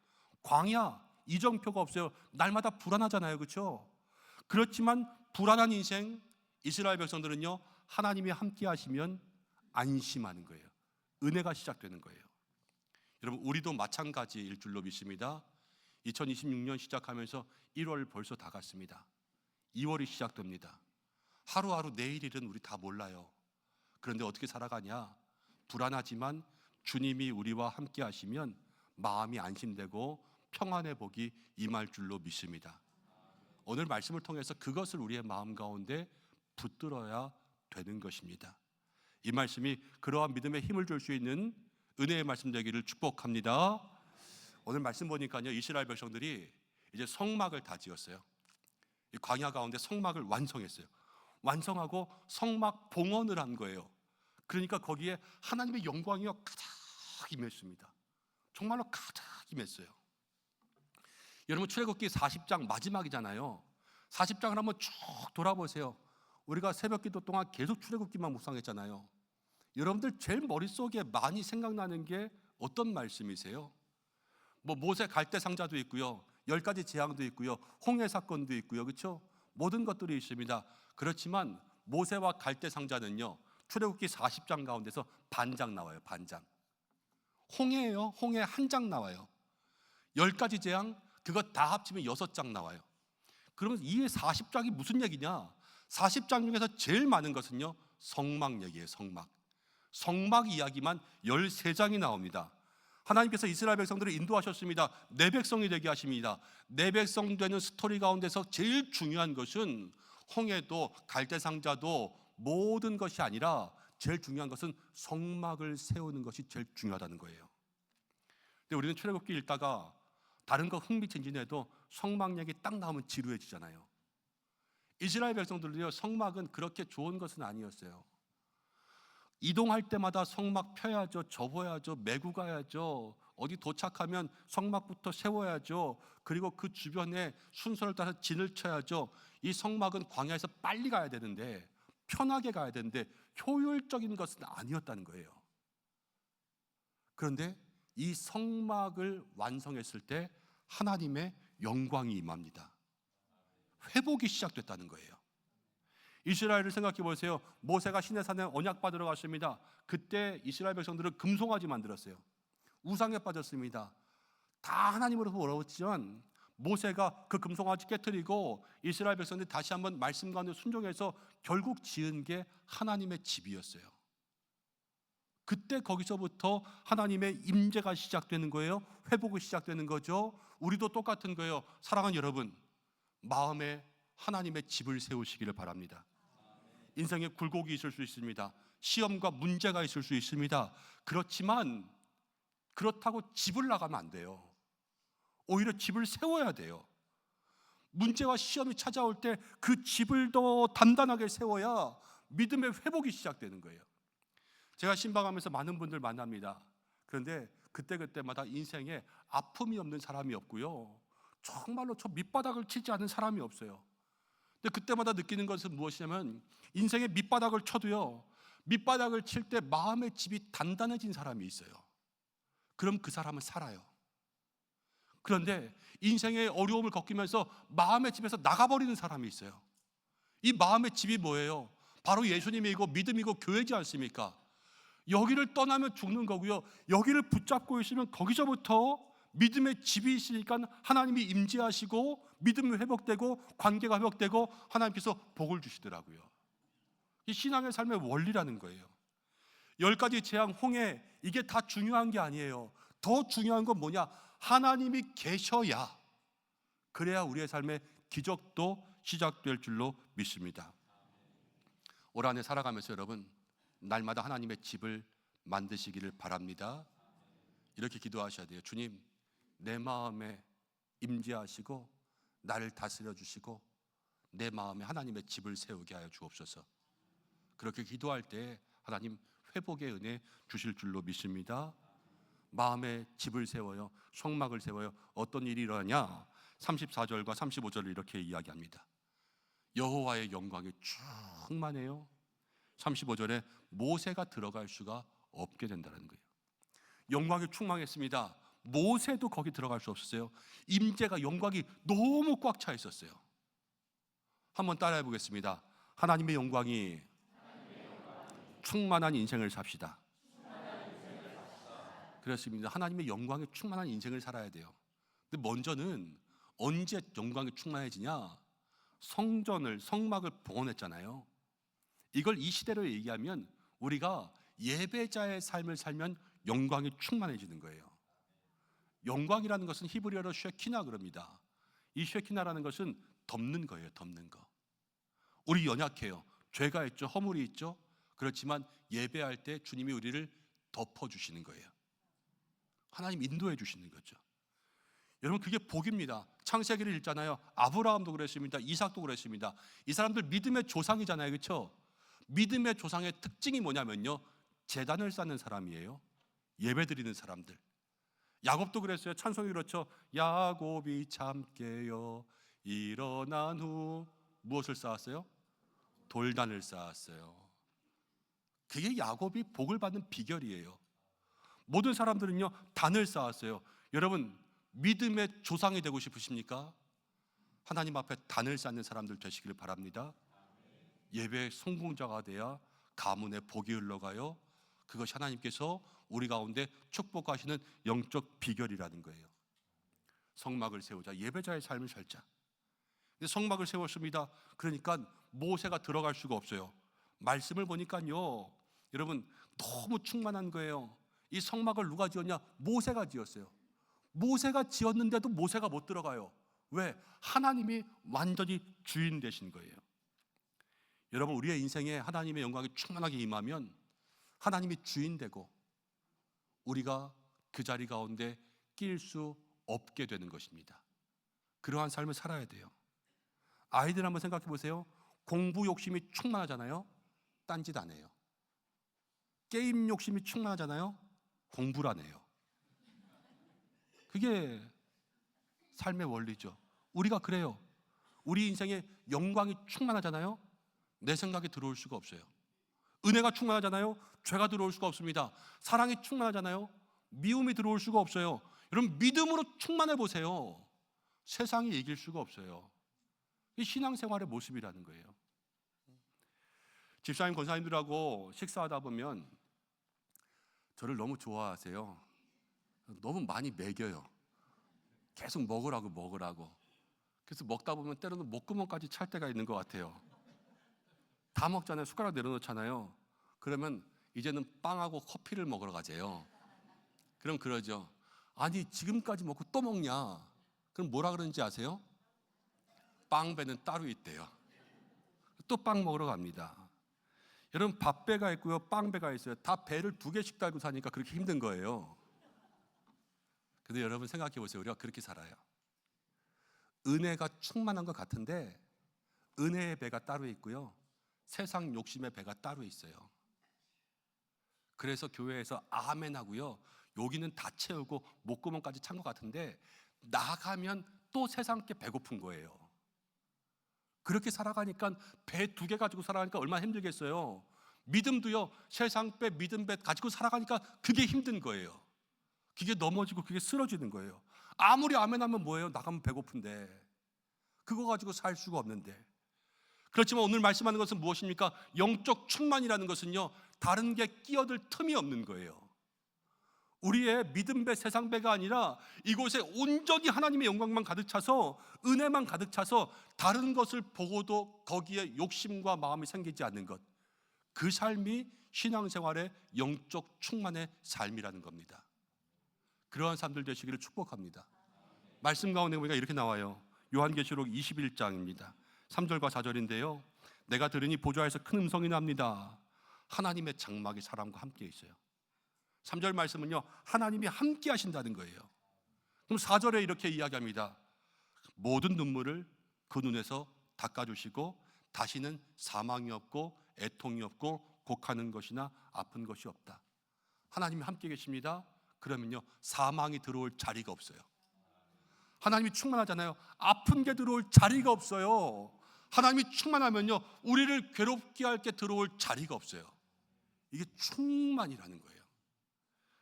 광야, 이정표가 없어요. 날마다 불안하잖아요, 그렇죠? 그렇지만 불안한 인생, 이스라엘 백성들은요 하나님이 함께 하시면 안심하는 거예요. 은혜가 시작되는 거예요. 여러분 우리도 마찬가지일 줄로 믿습니다. 2026년 시작하면서 1월 벌써 다 갔습니다. 2월이 시작됩니다. 하루하루 내일 일은 우리 다 몰라요. 그런데 어떻게 살아가냐? 불안하지만 주님이 우리와 함께 하시면 마음이 안심되고 평안의 복이 임할 줄로 믿습니다. 오늘 말씀을 통해서 그것을 우리의 마음 가운데 붙들어야 되는 것입니다. 이 말씀이 그러한 믿음에 힘을 줄 수 있는 은혜의 말씀 되기를 축복합니다. 오늘 말씀 보니까요 이스라엘 백성들이 이제 성막을 다 지었어요. 이 광야 가운데 성막을 완성했어요. 완성하고 성막 봉헌을 한 거예요. 그러니까 거기에 하나님의 영광이요 가득 임했습니다. 정말로 가득 임했어요. 여러분 출애굽기 40장 마지막이잖아요. 40장을 한번 쭉 돌아보세요. 우리가 새벽 기도 동안 계속 출애굽기만 묵상했잖아요. 여러분들 제일 머릿속에 많이 생각나는 게 어떤 말씀이세요? 뭐 모세 갈대 상자도 있고요, 10가지 재앙도 있고요, 홍해 사건도 있고요, 그렇죠? 모든 것들이 있습니다. 그렇지만 모세와 갈대 상자는요 출애굽기 40장 가운데서 반장 나와요. 반장. 홍해예요. 홍해 한 장 나와요. 10가지 재앙 그거 다 합치면 6장 나와요. 그러면 이 40장이 무슨 얘기냐? 40장 중에서 제일 많은 것은요 성막 얘기예요. 성막 이야기만 13장이 나옵니다. 하나님께서 이스라엘 백성들을 인도하셨습니다. 내 백성이 되게 하십니다. 내 백성 되는 스토리 가운데서 제일 중요한 것은 홍해도 갈대상자도 모든 것이 아니라 제일 중요한 것은 성막을 세우는 것이 제일 중요하다는 거예요. 근데 우리는 출애굽기 읽다가 다른 거 흥미진진해도 성막 얘기 딱 나오면 지루해지잖아요. 이스라엘 백성들도요 성막은 그렇게 좋은 것은 아니었어요. 이동할 때마다 성막 펴야죠, 접어야죠, 메고 가야죠, 어디 도착하면 성막부터 세워야죠, 그리고 그 주변에 순서를 따라서 진을 쳐야죠. 이 성막은 광야에서 빨리 가야 되는데, 편하게 가야 되는데 효율적인 것은 아니었다는 거예요. 그런데 이 성막을 완성했을 때 하나님의 영광이 임합니다. 회복이 시작됐다는 거예요. 이스라엘을 생각해 보세요. 모세가 시내산에 언약 받으러 갔습니다. 그때 이스라엘 백성들은 금송아지 만들었어요. 우상에 빠졌습니다. 다 하나님으로부터 멀어졌지만 모세가 그 금송아지 깨뜨리고 이스라엘 백성들이 다시 한번 말씀 가운데 순종해서 결국 지은 게 하나님의 집이었어요. 그때 거기서부터 하나님의 임재가 시작되는 거예요. 회복이 시작되는 거죠. 우리도 똑같은 거예요. 사랑하는 여러분, 마음에 하나님의 집을 세우시기를 바랍니다. 인생에 굴곡이 있을 수 있습니다. 시험과 문제가 있을 수 있습니다. 그렇지만 그렇다고 집을 나가면 안 돼요. 오히려 집을 세워야 돼요. 문제와 시험이 찾아올 때 그 집을 더 단단하게 세워야 믿음의 회복이 시작되는 거예요. 제가 신방하면서 많은 분들 만납니다. 그런데 그때마다 인생에 아픔이 없는 사람이 없고요, 정말로 저 밑바닥을 치지 않은 사람이 없어요. 근데 그때마다 느끼는 것은 무엇이냐면, 인생의 밑바닥을 쳐도요, 밑바닥을 칠 때 마음의 집이 단단해진 사람이 있어요. 그럼 그 사람은 살아요. 그런데 인생의 어려움을 겪으면서 마음의 집에서 나가버리는 사람이 있어요. 이 마음의 집이 뭐예요? 바로 예수님이고 믿음이고 교회지 않습니까? 여기를 떠나면 죽는 거고요, 여기를 붙잡고 있으면 거기서부터 믿음의 집이 있으니까 하나님이 임재하시고 믿음이 회복되고 관계가 회복되고 하나님께서 복을 주시더라고요. 이 신앙의 삶의 원리라는 거예요. 10가지 재앙, 홍해, 이게 다 중요한 게 아니에요. 더 중요한 건 뭐냐? 하나님이 계셔야, 그래야 우리의 삶의 기적도 시작될 줄로 믿습니다. 올 한해 살아가면서 여러분, 날마다 하나님의 집을 만드시기를 바랍니다. 이렇게 기도하셔야 돼요. 주님, 내 마음에 임재하시고 나를 다스려 주시고 내 마음에 하나님의 집을 세우게 하여 주옵소서. 그렇게 기도할 때 하나님 회복의 은혜 주실 줄로 믿습니다. 마음에 집을 세워요. 성막을 세워요. 어떤 일이 일어나냐? 34절과 35절을 이렇게 이야기합니다. 여호와의 영광이 충만해요. 35절에 모세가 들어갈 수가 없게 된다는 거예요. 영광이 충만했습니다. 모세도 거기 들어갈 수 없었어요. 임재가, 영광이 너무 꽉 차 있었어요. 한번 따라해 보겠습니다. 하나님의 영광이 충만한 인생을 삽시다. 그렇습니다. 하나님의 영광에 충만한 인생을 살아야 돼요. 근데 먼저는 언제 영광이 충만해지냐? 성전을, 성막을 봉헌했잖아요. 이걸 이 시대로 얘기하면 우리가 예배자의 삶을 살면 영광이 충만해지는 거예요. 영광이라는 것은 히브리어로 쉐키나 그럽니다. 이 쉐키나라는 것은 덮는 거예요. 덮는 거. 우리 연약해요. 죄가 있죠. 허물이 있죠. 그렇지만 예배할 때 주님이 우리를 덮어주시는 거예요. 하나님 인도해 주시는 거죠. 여러분, 그게 복입니다. 창세기를 읽잖아요. 아브라함도 그랬습니다. 이삭도 그랬습니다. 이 사람들 믿음의 조상이잖아요. 그렇죠? 믿음의 조상의 특징이 뭐냐면요, 제단을 쌓는 사람이에요. 예배드리는 사람들. 야곱도 그랬어요. 찬송이 그렇죠. 야곱이 참 깨어 일어난 후 무엇을 쌓았어요? 돌단을 쌓았어요. 그게 야곱이 복을 받는 비결이에요. 모든 사람들은요, 단을 쌓았어요. 여러분, 믿음의 조상이 되고 싶으십니까? 하나님 앞에 단을 쌓는 사람들 되시기를 바랍니다. 예배의 성공자가 돼야 가문에 복이 흘러가요. 그것이 하나님께서 우리 가운데 축복하시는 영적 비결이라는 거예요. 성막을 세우자. 예배자의 삶을 살자. 근데 성막을 세웠습니다. 그러니까 모세가 들어갈 수가 없어요. 말씀을 보니까요, 여러분, 너무 충만한 거예요. 이 성막을 누가 지었냐? 모세가 지었어요. 모세가 지었는데도 모세가 못 들어가요. 왜? 하나님이 완전히 주인 되신 거예요. 여러분, 우리의 인생에 하나님의 영광이 충만하게 임하면 하나님이 주인 되고 우리가 그 자리 가운데 낄 수 없게 되는 것입니다. 그러한 삶을 살아야 돼요. 아이들 한번 생각해 보세요. 공부 욕심이 충만하잖아요. 딴짓 안 해요. 게임 욕심이 충만하잖아요. 공부를 안 해요. 그게 삶의 원리죠. 우리가 그래요. 우리 인생에 영광이 충만하잖아요. 내 생각이 들어올 수가 없어요. 은혜가 충만하잖아요. 죄가 들어올 수가 없습니다. 사랑이 충만하잖아요. 미움이 들어올 수가 없어요. 여러분, 믿음으로 충만해 보세요. 세상이 이길 수가 없어요. 이 신앙생활의 모습이라는 거예요. 집사님, 권사님들하고 식사하다 보면 저를 너무 좋아하세요. 너무 많이 먹여요. 계속 먹으라고. 그래서 먹다 보면 때로는 목구멍까지 찰 때가 있는 것 같아요. 다 먹잖아요. 숟가락 내려놓잖아요. 그러면 이제는 빵하고 커피를 먹으러 가재요. 그럼 그러죠. 아니 지금까지 먹고 또 먹냐? 그럼 뭐라 그러는지 아세요? 빵배는 따로 있대요. 또 빵 먹으러 갑니다. 여러분, 밥배가 있고요, 빵배가 있어요. 다 배를 2개씩 달고 사니까 그렇게 힘든 거예요. 근데 여러분 생각해 보세요. 우리가 그렇게 살아요. 은혜가 충만한 것 같은데 은혜의 배가 따로 있고요, 세상 욕심의 배가 따로 있어요. 그래서 교회에서 아멘 하고요, 여기는 다 채우고 목구멍까지 찬 것 같은데 나가면 또 세상 게 배고픈 거예요. 그렇게 살아가니까 배 2개 가지고 살아가니까 얼마나 힘들겠어요. 믿음도요, 세상 배 믿음 배 가지고 살아가니까 그게 힘든 거예요. 그게 넘어지고 그게 쓰러지는 거예요. 아무리 아멘 하면 뭐예요? 나가면 배고픈데 그거 가지고 살 수가 없는데. 그렇지만 오늘 말씀하는 것은 무엇입니까? 영적 충만이라는 것은요, 다른 게 끼어들 틈이 없는 거예요. 우리의 믿음 배, 세상 배가 아니라 이곳에 온전히 하나님의 영광만 가득 차서, 은혜만 가득 차서 다른 것을 보고도 거기에 욕심과 마음이 생기지 않는 것, 그 삶이 신앙생활의 영적 충만의 삶이라는 겁니다. 그러한 삶들 되시기를 축복합니다. 말씀 가운데 보니까 이렇게 나와요. 요한계시록 21장입니다 3절과 4절인데요 내가 들으니 보좌에서 큰 음성이 납니다. 하나님의 장막이 사람과 함께 있어요. 3절 말씀은요, 하나님이 함께 하신다는 거예요. 그럼 4절에 이렇게 이야기합니다. 모든 눈물을 그 눈에서 닦아주시고 다시는 사망이 없고 애통이 없고 곡하는 것이나 아픈 것이 없다. 하나님이 함께 계십니다. 그러면요, 사망이 들어올 자리가 없어요. 하나님이 충만하잖아요. 아픈 게 들어올 자리가 없어요. 하나님이 충만하면요, 우리를 괴롭게 할 게 들어올 자리가 없어요. 이게 충만이라는 거예요.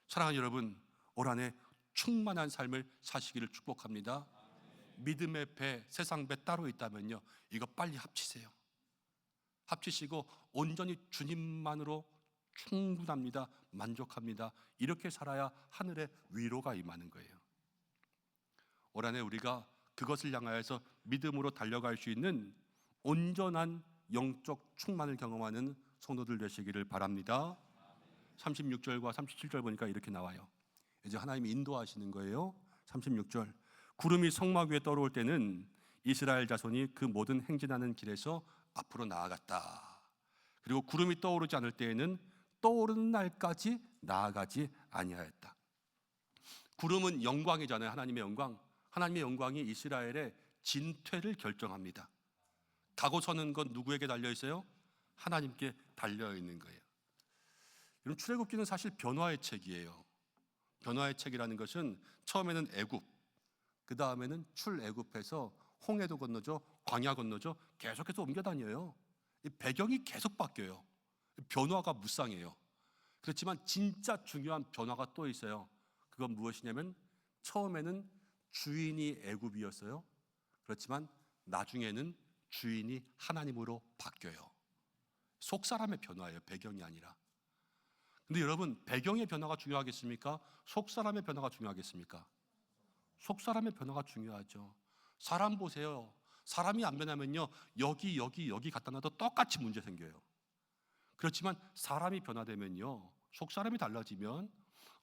사랑하는 여러분, 올 한 해 충만한 삶을 사시기를 축복합니다. 믿음의 배, 세상 배 따로 있다면요, 이거 빨리 합치세요. 합치시고 온전히 주님만으로 충분합니다, 만족합니다, 이렇게 살아야 하늘의 위로가 임하는 거예요. 올 한 해 우리가 그것을 향하여서 믿음으로 달려갈 수 있는 온전한 영적 충만을 경험하는 성도들 되시기를 바랍니다. 36절과 37절 보니까 이렇게 나와요. 이제 하나님이 인도하시는 거예요. 36절, 구름이 성막 위에 떠오를 때는 이스라엘 자손이 그 모든 행진하는 길에서 앞으로 나아갔다. 그리고 구름이 떠오르지 않을 때에는 떠오르는 날까지 나아가지 아니하였다. 구름은 영광이잖아요. 하나님의 영광. 하나님의 영광이 이스라엘의 진퇴를 결정합니다. 가고 서는 건 누구에게 달려 있어요? 하나님께 달려 있는 거예요. 여러분, 출애굽기는 사실 변화의 책이에요. 변화의 책이라는 것은 처음에는 애굽, 그 다음에는 출애굽해서 홍해도 건너죠, 광야 건너죠, 계속해서 옮겨 다녀요. 이 배경이 계속 바뀌어요. 변화가 무쌍해요. 그렇지만 진짜 중요한 변화가 또 있어요. 그건 무엇이냐면, 처음에는 주인이 애굽이었어요. 그렇지만 나중에는 주인이 하나님으로 바뀌어요. 속 사람의 변화예요, 배경이 아니라. 근데 여러분, 배경의 변화가 중요하겠습니까? 속 사람의 변화가 중요하겠습니까? 속 사람의 변화가 중요하죠. 사람 보세요. 사람이 안 변하면요, 여기 갖다 놔도 똑같이 문제 생겨요. 그렇지만 사람이 변화되면요, 속 사람이 달라지면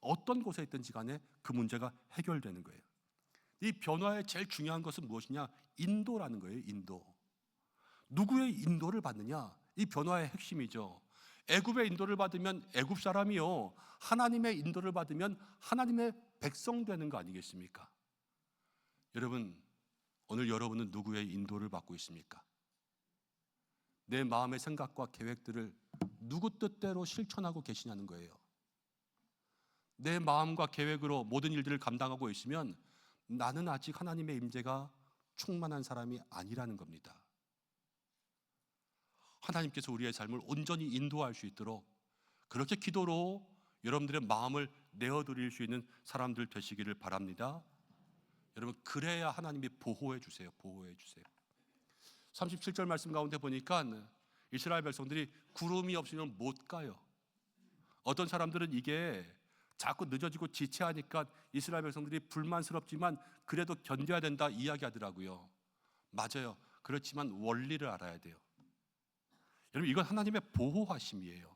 어떤 곳에 있든지 간에 그 문제가 해결되는 거예요. 이 변화의 제일 중요한 것은 무엇이냐? 인도라는 거예요. 인도. 누구의 인도를 받느냐? 이 변화의 핵심이죠. 애굽의 인도를 받으면 애굽 사람이요, 하나님의 인도를 받으면 하나님의 백성 되는 거 아니겠습니까? 여러분, 오늘 여러분은 누구의 인도를 받고 있습니까? 내 마음의 생각과 계획들을 누구 뜻대로 실천하고 계시냐는 거예요. 내 마음과 계획으로 모든 일들을 감당하고 있으면 나는 아직 하나님의 임재가 충만한 사람이 아니라는 겁니다. 하나님께서 우리의 삶을 온전히 인도할 수 있도록 그렇게 기도로 여러분들의 마음을 내어드릴 수 있는 사람들 되시기를 바랍니다. 여러분, 그래야 하나님이 보호해 주세요. 보호해 주세요. 37절 말씀 가운데 보니까 이스라엘 백성들이 구름이 없으면 못 가요. 어떤 사람들은 이게 자꾸 늦어지고 지체하니까 이스라엘 백성들이 불만스럽지만 그래도 견뎌야 된다 이야기하더라고요. 맞아요. 그렇지만 원리를 알아야 돼요. 여러분, 이건 하나님의 보호하심이에요.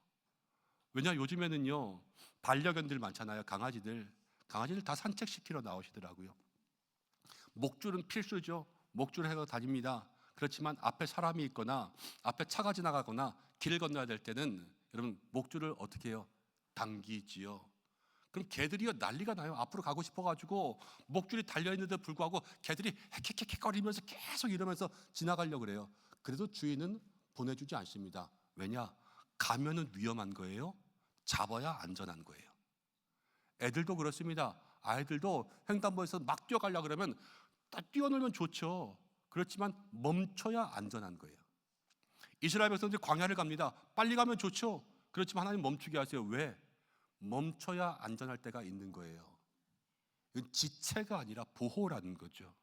왜냐, 요즘에는요 반려견들 많잖아요. 강아지들 다 산책시키러 나오시더라고요. 목줄은 필수죠. 목줄을 해서 다닙니다. 그렇지만 앞에 사람이 있거나 앞에 차가 지나가거나 길을 건너야 될 때는 여러분 목줄을 어떻게 해요? 당기지요. 그럼 개들이요 난리가 나요. 앞으로 가고 싶어가지고 목줄이 달려있는데 불구하고 개들이 헥헥헥거리면서 계속 이러면서 지나가려고 그래요. 그래도 주인은 보내주지 않습니다. 왜냐? 가면은 위험한 거예요. 잡아야 안전한 거예요. 애들도 그렇습니다. 아이들도 횡단보도에서 막 뛰어가려고 그러면 딱 뛰어놀면 좋죠. 그렇지만 멈춰야 안전한 거예요. 이스라엘 백성들이 광야를 갑니다. 빨리 가면 좋죠. 그렇지만 하나님 멈추게 하세요. 왜? 멈춰야 안전할 때가 있는 거예요. 이건 지체가 아니라 보호라는 거죠.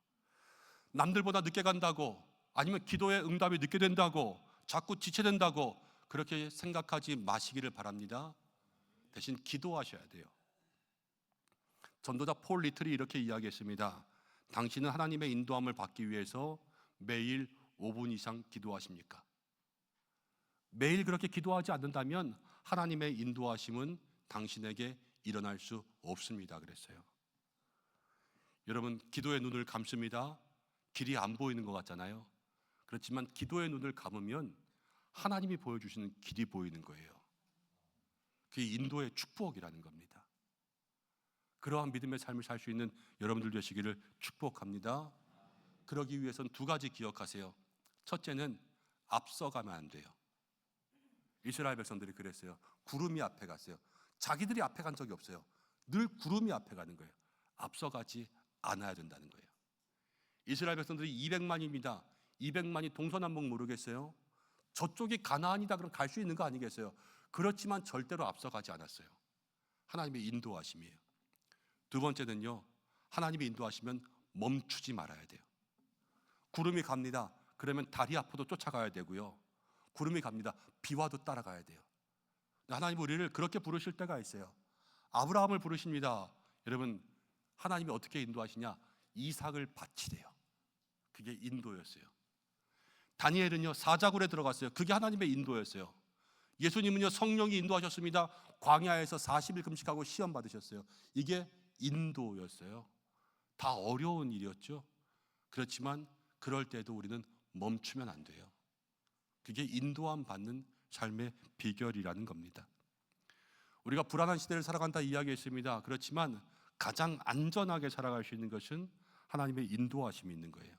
남들보다 늦게 간다고, 아니면 기도의 응답이 늦게 된다고, 자꾸 지체된다고 그렇게 생각하지 마시기를 바랍니다. 대신 기도하셔야 돼요. 전도자 폴 리틀이 이렇게 이야기했습니다. 당신은 하나님의 인도함을 받기 위해서 매일 5분 이상 기도하십니까? 매일 그렇게 기도하지 않는다면 하나님의 인도하심은 당신에게 일어날 수 없습니다. 그랬어요. 여러분, 기도의 눈을 감습니다. 길이 안 보이는 것 같잖아요. 그렇지만 기도의 눈을 감으면 하나님이 보여주시는 길이 보이는 거예요. 그게 인도의 축복이라는 겁니다. 그러한 믿음의 삶을 살 수 있는 여러분들 되시기를 축복합니다. 그러기 위해서는 두 가지 기억하세요. 첫째는 앞서가면 안 돼요. 이스라엘 백성들이 그랬어요. 구름이 앞에 갔어요. 자기들이 앞에 간 적이 없어요. 늘 구름이 앞에 가는 거예요. 앞서가지 않아야 된다는 거예요. 이스라엘 백성들이 200만입니다. 200만이 동서남북 모르겠어요. 저쪽이 가나안이다 그럼 갈 수 있는 거 아니겠어요? 그렇지만 절대로 앞서가지 않았어요. 하나님의 인도하심이에요. 두 번째는요, 하나님이 인도하시면 멈추지 말아야 돼요. 구름이 갑니다. 그러면 다리 앞으로 쫓아가야 되고요. 구름이 갑니다. 비와도 따라가야 돼요. 하나님 우리를 그렇게 부르실 때가 있어요. 아브라함을 부르십니다. 여러분, 하나님이 어떻게 인도하시냐? 이삭을 바치래요. 그게 인도였어요. 다니엘은요 사자굴에 들어갔어요. 그게 하나님의 인도였어요. 예수님은요 성령이 인도하셨습니다. 광야에서 40일 금식하고 시험 받으셨어요. 이게 인도였어요. 다 어려운 일이었죠. 그렇지만 그럴 때도 우리는 멈추면 안 돼요. 그게 인도함 받는 삶의 비결이라는 겁니다. 우리가 불안한 시대를 살아간다 이야기했습니다. 그렇지만 가장 안전하게 살아갈 수 있는 것은 하나님의 인도하심이 있는 거예요.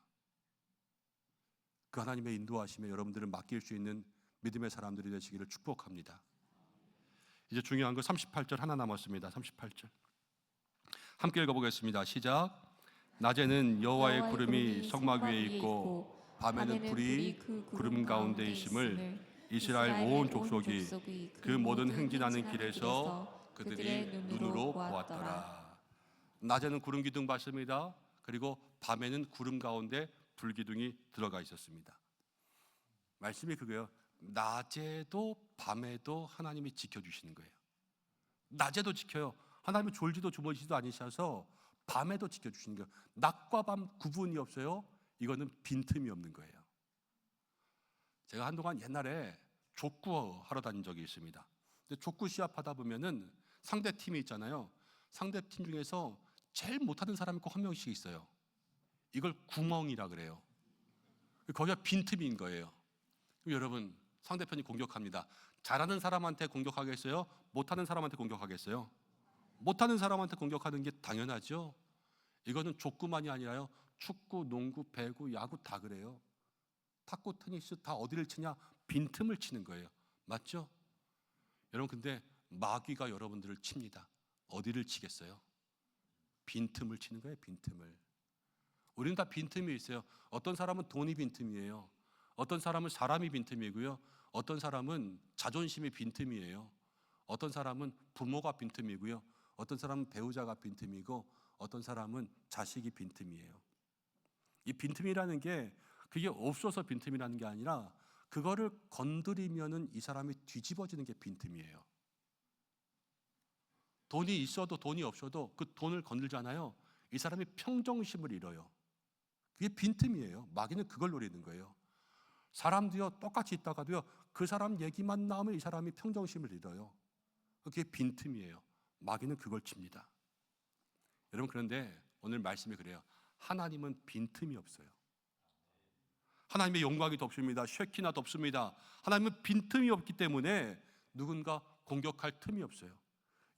그 하나님의 인도하심에 여러분들을 맡길 수 있는 믿음의 사람들이 되시기를 축복합니다. 이제 중요한 거 38절 하나 남았습니다. 38절 함께 읽어보겠습니다. 시작. 낮에는 여호와의 구름이 성막 위에 있고 밤에는 불이 그 구름 가운데 있음을 이스라엘 온 족속이 그 모든 행진하는 길에서 그들이 눈으로 보았더라. 낮에는 구름 기둥 봤습니다. 그리고 밤에는 구름 가운데 불 기둥이 들어가 있었습니다. 말씀이 그거예요. 낮에도 밤에도 하나님이 지켜주시는 거예요. 낮에도 지켜요. 하나님은 졸지도 주무시지도 않으셔서 밤에도 지켜주시는 거예요. 낮과 밤 구분이 없어요. 이거는 빈틈이 없는 거예요. 제가 한동안 옛날에 족구 하러 다닌 적이 있습니다. 근데 족구 시합하다 보면은 상대 팀이 있잖아요. 상대 팀 중에서 제일 못하는 사람이 꼭 한 명씩 있어요. 이걸 구멍이라 그래요. 거기가 빈틈인 거예요. 여러분, 상대편이 공격합니다. 잘하는 사람한테 공격하겠어요? 못하는 사람한테 공격하겠어요? 못하는 사람한테 공격하는 게 당연하죠. 이거는 족구만이 아니라요. 축구, 농구, 배구, 야구 다 그래요. 탁구, 테니스 다 어디를 치냐? 빈틈을 치는 거예요. 맞죠? 여러분, 근데 마귀가 여러분들을 칩니다. 어디를 치겠어요? 빈틈을 치는 거예요. 빈틈을. 우리는 다 빈틈이 있어요. 어떤 사람은 돈이 빈틈이에요. 어떤 사람은 사람이 빈틈이고요. 어떤 사람은 자존심이 빈틈이에요. 어떤 사람은 부모가 빈틈이고요. 어떤 사람은 배우자가 빈틈이고 어떤 사람은 자식이 빈틈이에요. 이 빈틈이라는 게 그게 없어서 빈틈이라는 게 아니라 그거를 건드리면은 이 사람이 뒤집어지는 게 빈틈이에요. 돈이 있어도 돈이 없어도 그 돈을 건들잖아요. 이 사람이 평정심을 잃어요. 그게 빈틈이에요. 마귀는 그걸 노리는 거예요. 사람도요, 똑같이 있다가도요, 그 사람 얘기만 나오면 이 사람이 평정심을 잃어요. 그게 빈틈이에요. 마귀는 그걸 칩니다. 여러분, 그런데 오늘 말씀이 그래요. 하나님은 빈틈이 없어요. 하나님의 영광이 덮습니다. 쉐키나 덮습니다. 하나님은 빈틈이 없기 때문에 누군가 공격할 틈이 없어요.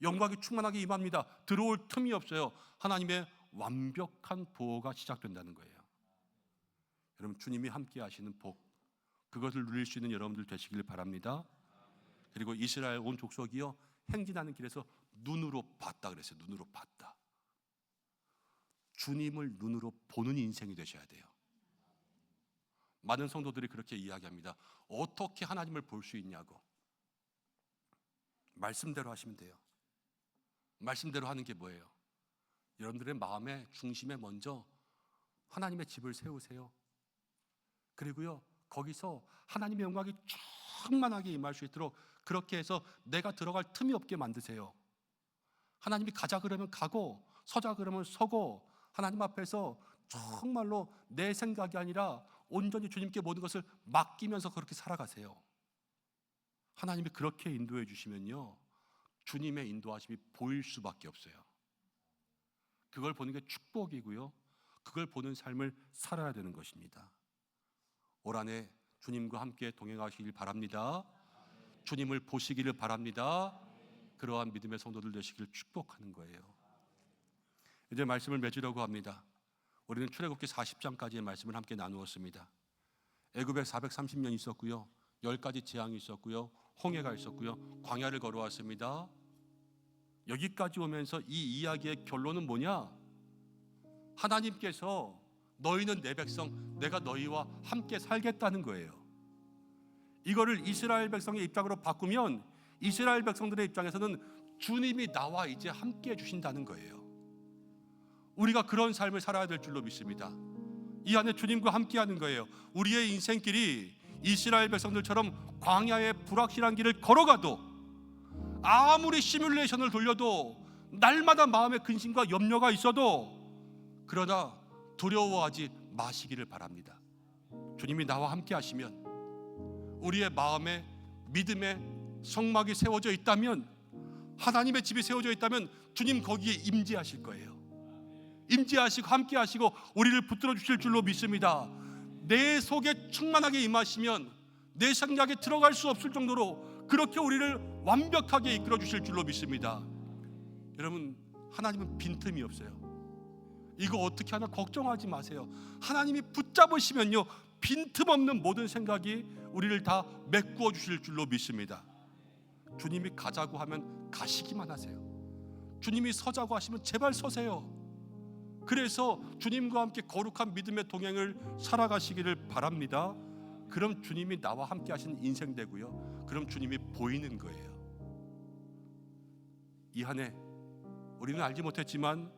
영광이 충만하게 임합니다. 들어올 틈이 없어요. 하나님의 완벽한 보호가 시작된다는 거예요. 여러분, 주님이 함께 하시는 복, 그것을 누릴 수 있는 여러분들 되시길 바랍니다. 그리고 이스라엘 온 족속이요, 행진하는 길에서 눈으로 봤다 그랬어요. 눈으로 봤다. 주님을 눈으로 보는 인생이 되셔야 돼요. 많은 성도들이 그렇게 이야기합니다. 어떻게 하나님을 볼 수 있냐고. 말씀대로 하시면 돼요. 말씀대로 하는 게 뭐예요? 여러분들의 마음의 중심에 먼저 하나님의 집을 세우세요. 그리고요, 거기서 하나님의 영광이 충만하게 임할 수 있도록 그렇게 해서 내가 들어갈 틈이 없게 만드세요. 하나님이 가자 그러면 가고, 서자 그러면 서고, 하나님 앞에서 정말로 내 생각이 아니라 온전히 주님께 모든 것을 맡기면서 그렇게 살아가세요. 하나님이 그렇게 인도해 주시면요, 주님의 인도하심이 보일 수밖에 없어요. 그걸 보는 게 축복이고요, 그걸 보는 삶을 살아야 되는 것입니다. 올 한해 주님과 함께 동행하시길 바랍니다. 주님을 보시기를 바랍니다. 그러한 믿음의 성도들 되시길 축복하는 거예요. 이제 말씀을 맺으려고 합니다. 우리는 출애굽기 40장까지의 말씀을 함께 나누었습니다. 애굽에 430년 있었고요, 10가지 재앙이 있었고요, 홍해가 있었고요, 광야를 걸어왔습니다. 여기까지 오면서 이 이야기의 결론은 뭐냐? 하나님께서 너희는 내 백성, 내가 너희와 함께 살겠다는 거예요. 이거를 이스라엘 백성의 입장으로 바꾸면 이스라엘 백성들의 입장에서는 주님이 나와 이제 함께 해주신다는 거예요. 우리가 그런 삶을 살아야 될 줄로 믿습니다. 이 안에 주님과 함께하는 거예요. 우리의 인생길이 이스라엘 백성들처럼 광야의 불확실한 길을 걸어가도, 아무리 시뮬레이션을 돌려도, 날마다 마음의 근심과 염려가 있어도, 그러나 두려워하지 마시기를 바랍니다. 주님이 나와 함께 하시면, 우리의 마음에 믿음의 성막이 세워져 있다면, 하나님의 집이 세워져 있다면 주님 거기에 임재하실 거예요. 임재하시고 함께 하시고 우리를 붙들어 주실 줄로 믿습니다. 내 속에 충만하게 임하시면 내 생각에 들어갈 수 없을 정도로 그렇게 우리를 완벽하게 이끌어 주실 줄로 믿습니다. 여러분, 하나님은 빈틈이 없어요. 이거 어떻게 하나 걱정하지 마세요. 하나님이 붙잡으시면요, 빈틈없는 모든 생각이 우리를 다 메꾸어 주실 줄로 믿습니다. 주님이 가자고 하면 가시기만 하세요. 주님이 서자고 하시면 제발 서세요. 그래서 주님과 함께 거룩한 믿음의 동행을 살아가시기를 바랍니다. 그럼 주님이 나와 함께 하신 인생 되고요, 그럼 주님이 보이는 거예요. 이 한 해 우리는 알지 못했지만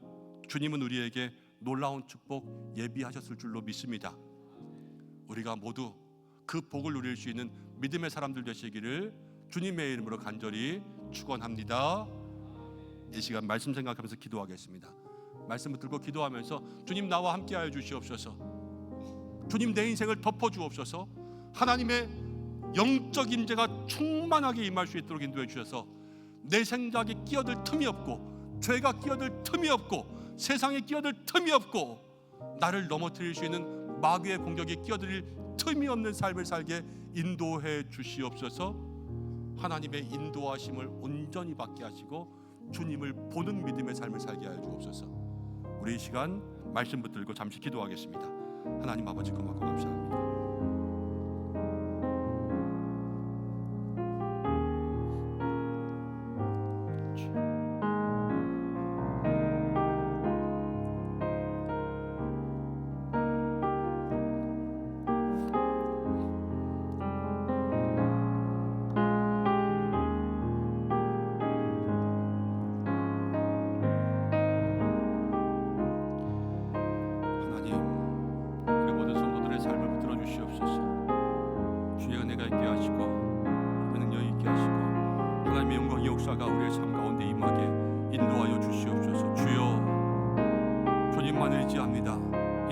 주님은 우리에게 놀라운 축복 예비하셨을 줄로 믿습니다. 우리가 모두 그 복을 누릴 수 있는 믿음의 사람들 되시기를 주님의 이름으로 간절히 축원합니다. 이 시간 말씀 생각하면서 기도하겠습니다. 말씀 붙들고 기도하면서 주님 나와 함께하여 주시옵소서. 주님 내 인생을 덮어주옵소서. 하나님의 영적 임재가 충만하게 임할 수 있도록 인도해 주셔서 내 생각에 끼어들 틈이 없고, 죄가 끼어들 틈이 없고, 세상에 끼어들 틈이 없고, 나를 넘어뜨릴 수 있는 마귀의 공격에 끼어들 틈이 없는 삶을 살게 인도해 주시옵소서. 하나님의 인도하심을 온전히 받게 하시고 주님을 보는 믿음의 삶을 살게 하여 주옵소서. 우리 이 시간 말씀 붙들고 잠시 기도하겠습니다. 하나님 아버지, 고맙고 감사합니다.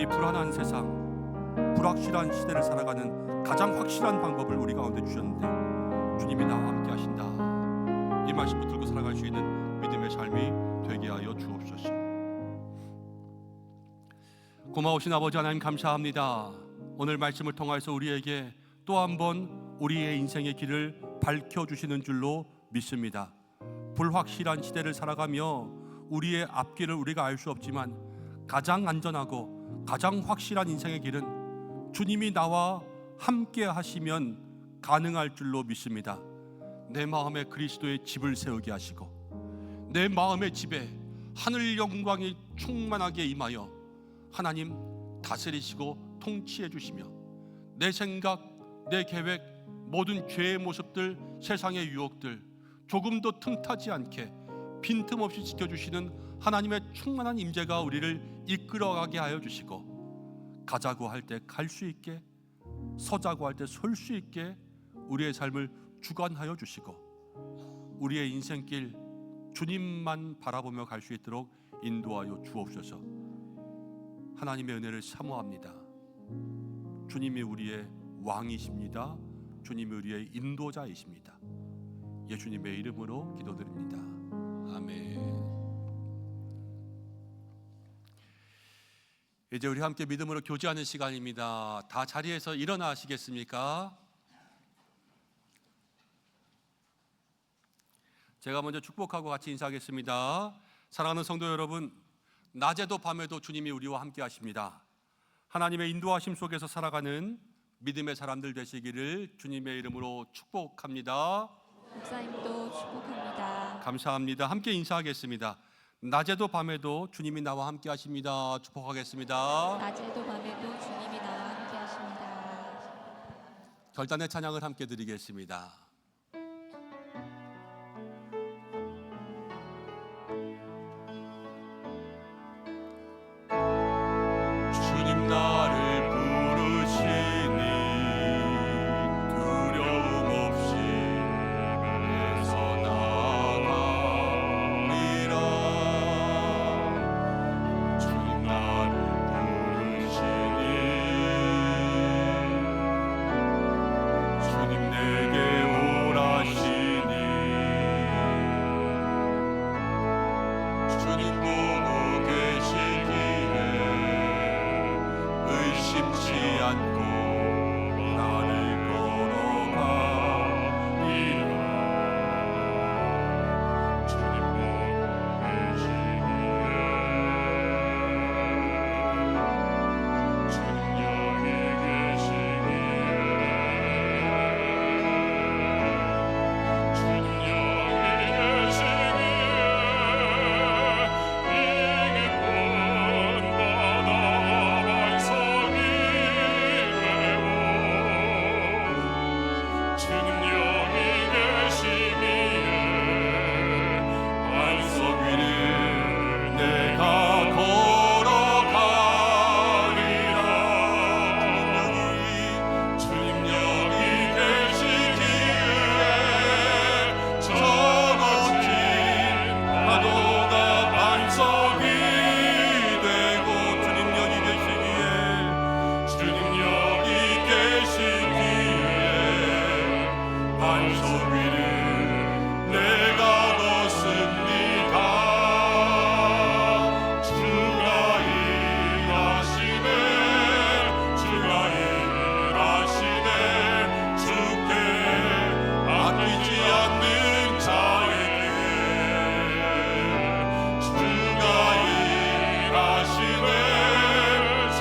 불안한 세상, 불확실한 시대를 살아가는 가장 확실한 방법을 우리 가운데 주셨는데 주님이 나와 함께 하신다. 이 말씀 붙들고 살아갈 수 있는 믿음의 삶이 되게 하여 주옵소서. 고마우신 아버지 하나님 감사합니다. 오늘 말씀을 통해서 우리에게 또 한 번 우리의 인생의 길을 밝혀주시는 줄로 믿습니다. 불확실한 시대를 살아가며 우리의 앞길을 우리가 알 수 없지만 가장 안전하고 가장 확실한 인생의 길은 주님이 나와 함께 하시면 가능할 줄로 믿습니다. 내 마음에 그리스도의 집을 세우게 하시고 내 마음의 집에 하늘 영광이 충만하게 임하여 하나님 다스리시고 통치해 주시며 내 생각, 내 계획, 모든 죄의 모습들, 세상의 유혹들 조금도 틈타지 않게 빈틈없이 지켜주시는 하나님의 충만한 임재가 우리를 이끌어가게 하여 주시고 가자고 할 때 갈 수 있게, 서자고 할 때 설 수 있게 우리의 삶을 주관하여 주시고 우리의 인생길 주님만 바라보며 갈 수 있도록 인도하여 주옵소서. 하나님의 은혜를 사모합니다. 주님이 우리의 왕이십니다. 주님이 우리의 인도자이십니다. 예수님의 이름으로 기도드립니다. 아멘. 이제 우리 함께 믿음으로 교제하는 시간입니다. 다 자리에서 일어나시겠습니까? 제가 먼저 축복하고 같이 인사하겠습니다. 사랑하는 성도 여러분, 낮에도 밤에도 주님이 우리와 함께 하십니다. 하나님의 인도하심 속에서 살아가는 믿음의 사람들 되시기를 주님의 이름으로 축복합니다. 목사님도 축복합니다. 감사합니다. 함께 인사하겠습니다. 낮에도 밤에도 주님이 나와 함께 하십니다. 축복하겠습니다. 낮에도 밤에도 주님이 나와 함께 하십니다. 결단의 찬양을 함께 드리겠습니다. 주님 나를 부르시니 두려움 없이 에서 나가리라. 주님 나를 부르시니 주님 내게 오라시니 주님 보고 계시기에 의심치 않고 나를 걸어가리라. 주님 보고 계시기에 주님 여기 계시기에 주님 여기 계시기에 이기 본 바다와 반석이 외워 주님 여기 계시기에 반석 위를 내가 걸어가리라. 주님 여기 계시기에 저 멋진 파도가 반석이 되고 주님 여기 계시기에 주님 여기 계시기에 반석 위를 내가 걷습니다. 주가 일하시네 주가 일하시네 주께 아끼지 않는 자에게 주가 일하시네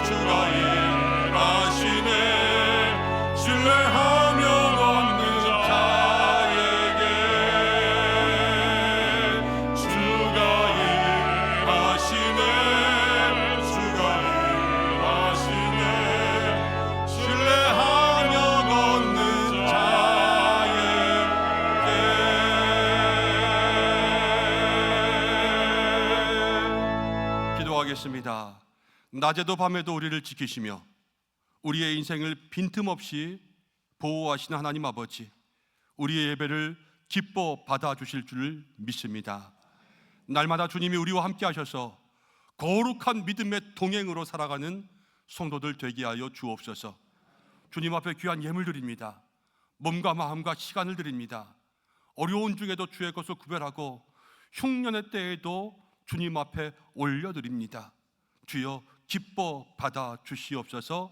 주가 일하시네 신뢰하며 걷는 자에게 주가 일하시네 주가 일하시네 신뢰하며 걷는 자에게. 기도하겠습니다. 낮에도 밤에도 우리를 지키시며 우리의 인생을 빈틈없이 보호하시는 하나님 아버지, 우리의 예배를 기뻐 받아주실 줄 믿습니다. 날마다 주님이 우리와 함께 하셔서 거룩한 믿음의 동행으로 살아가는 성도들 되게 하여 주옵소서. 주님 앞에 귀한 예물 드립니다. 몸과 마음과 시간을 드립니다. 어려운 중에도 주의 것을 구별하고 흉년의 때에도 주님 앞에 올려드립니다. 주여 기뻐 받아 주시옵소서.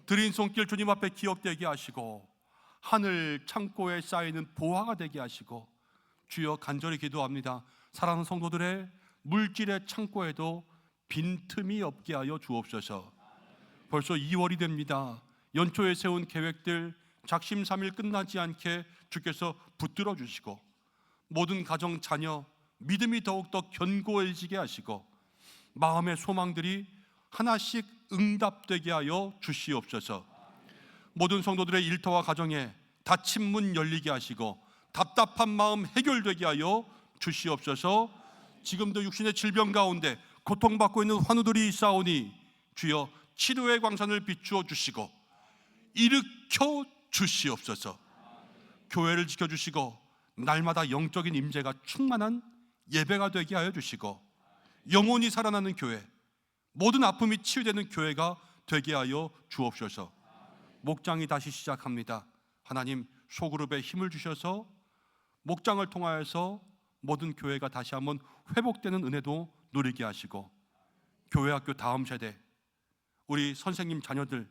드린 손길 주님 앞에 기억되게 하시고 하늘 창고에 쌓이는 보화가 되게 하시고, 주여 간절히 기도합니다. 사랑하는 성도들의 물질의 창고에도 빈틈이 없게 하여 주옵소서. 벌써 2월이 됩니다. 연초에 세운 계획들 작심삼일 끝나지 않게 주께서 붙들어 주시고, 모든 가정 자녀 믿음이 더욱더 견고해지게 하시고, 마음의 소망들이 하나씩 응답되게 하여 주시옵소서. 모든 성도들의 일터와 가정에 닫힌 문 열리게 하시고 답답한 마음 해결되게 하여 주시옵소서. 지금도 육신의 질병 가운데 고통받고 있는 환우들이 있사오니 주여 치료의 광선을 비추어 주시고 일으켜 주시옵소서. 교회를 지켜주시고 날마다 영적인 임재가 충만한 예배가 되게 하여 주시고, 영혼이 살아나는 교회, 모든 아픔이 치유되는 교회가 되게 하여 주옵소서. 목장이 다시 시작합니다. 하나님 소그룹에 힘을 주셔서 목장을 통하여서 모든 교회가 다시 한번 회복되는 은혜도 누리게 하시고, 교회학교 다음 세대 우리 선생님 자녀들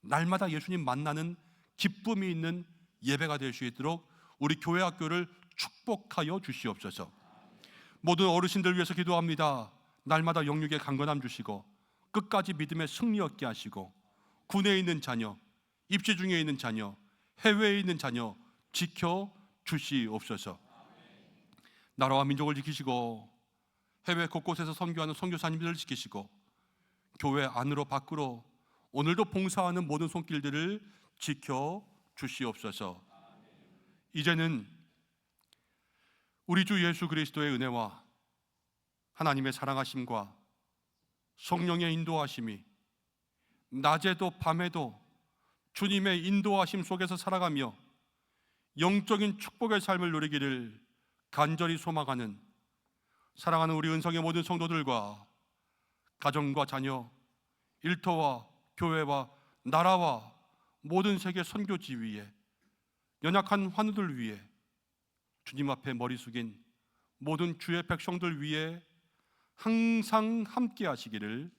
날마다 예수님 만나는 기쁨이 있는 예배가 될 수 있도록 우리 교회학교를 축복하여 주시옵소서. 모든 어르신들 위해서 기도합니다. 날마다 영육의 강건함 주시고 끝까지 믿음의 승리 얻게 하시고, 군에 있는 자녀, 입시 중에 있는 자녀, 해외에 있는 자녀 지켜 주시옵소서. 나라와 민족을 지키시고 해외 곳곳에서 선교하는 선교사님들을 지키시고, 교회 안으로 밖으로 오늘도 봉사하는 모든 손길들을 지켜 주시옵소서. 이제는 우리 주 예수 그리스도의 은혜와 하나님의 사랑하심과 성령의 인도하심이 낮에도 밤에도 주님의 인도하심 속에서 살아가며 영적인 축복의 삶을 누리기를 간절히 소망하는 사랑하는 우리 은성의 모든 성도들과 가정과 자녀, 일터와 교회와 나라와 모든 세계 선교 지위에 연약한 환우들 위해 주님 앞에 머리 숙인 모든 주의 백성들 위해 항상 함께 하시기를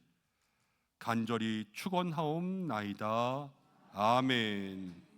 간절히 축원하옵나이다. 아멘.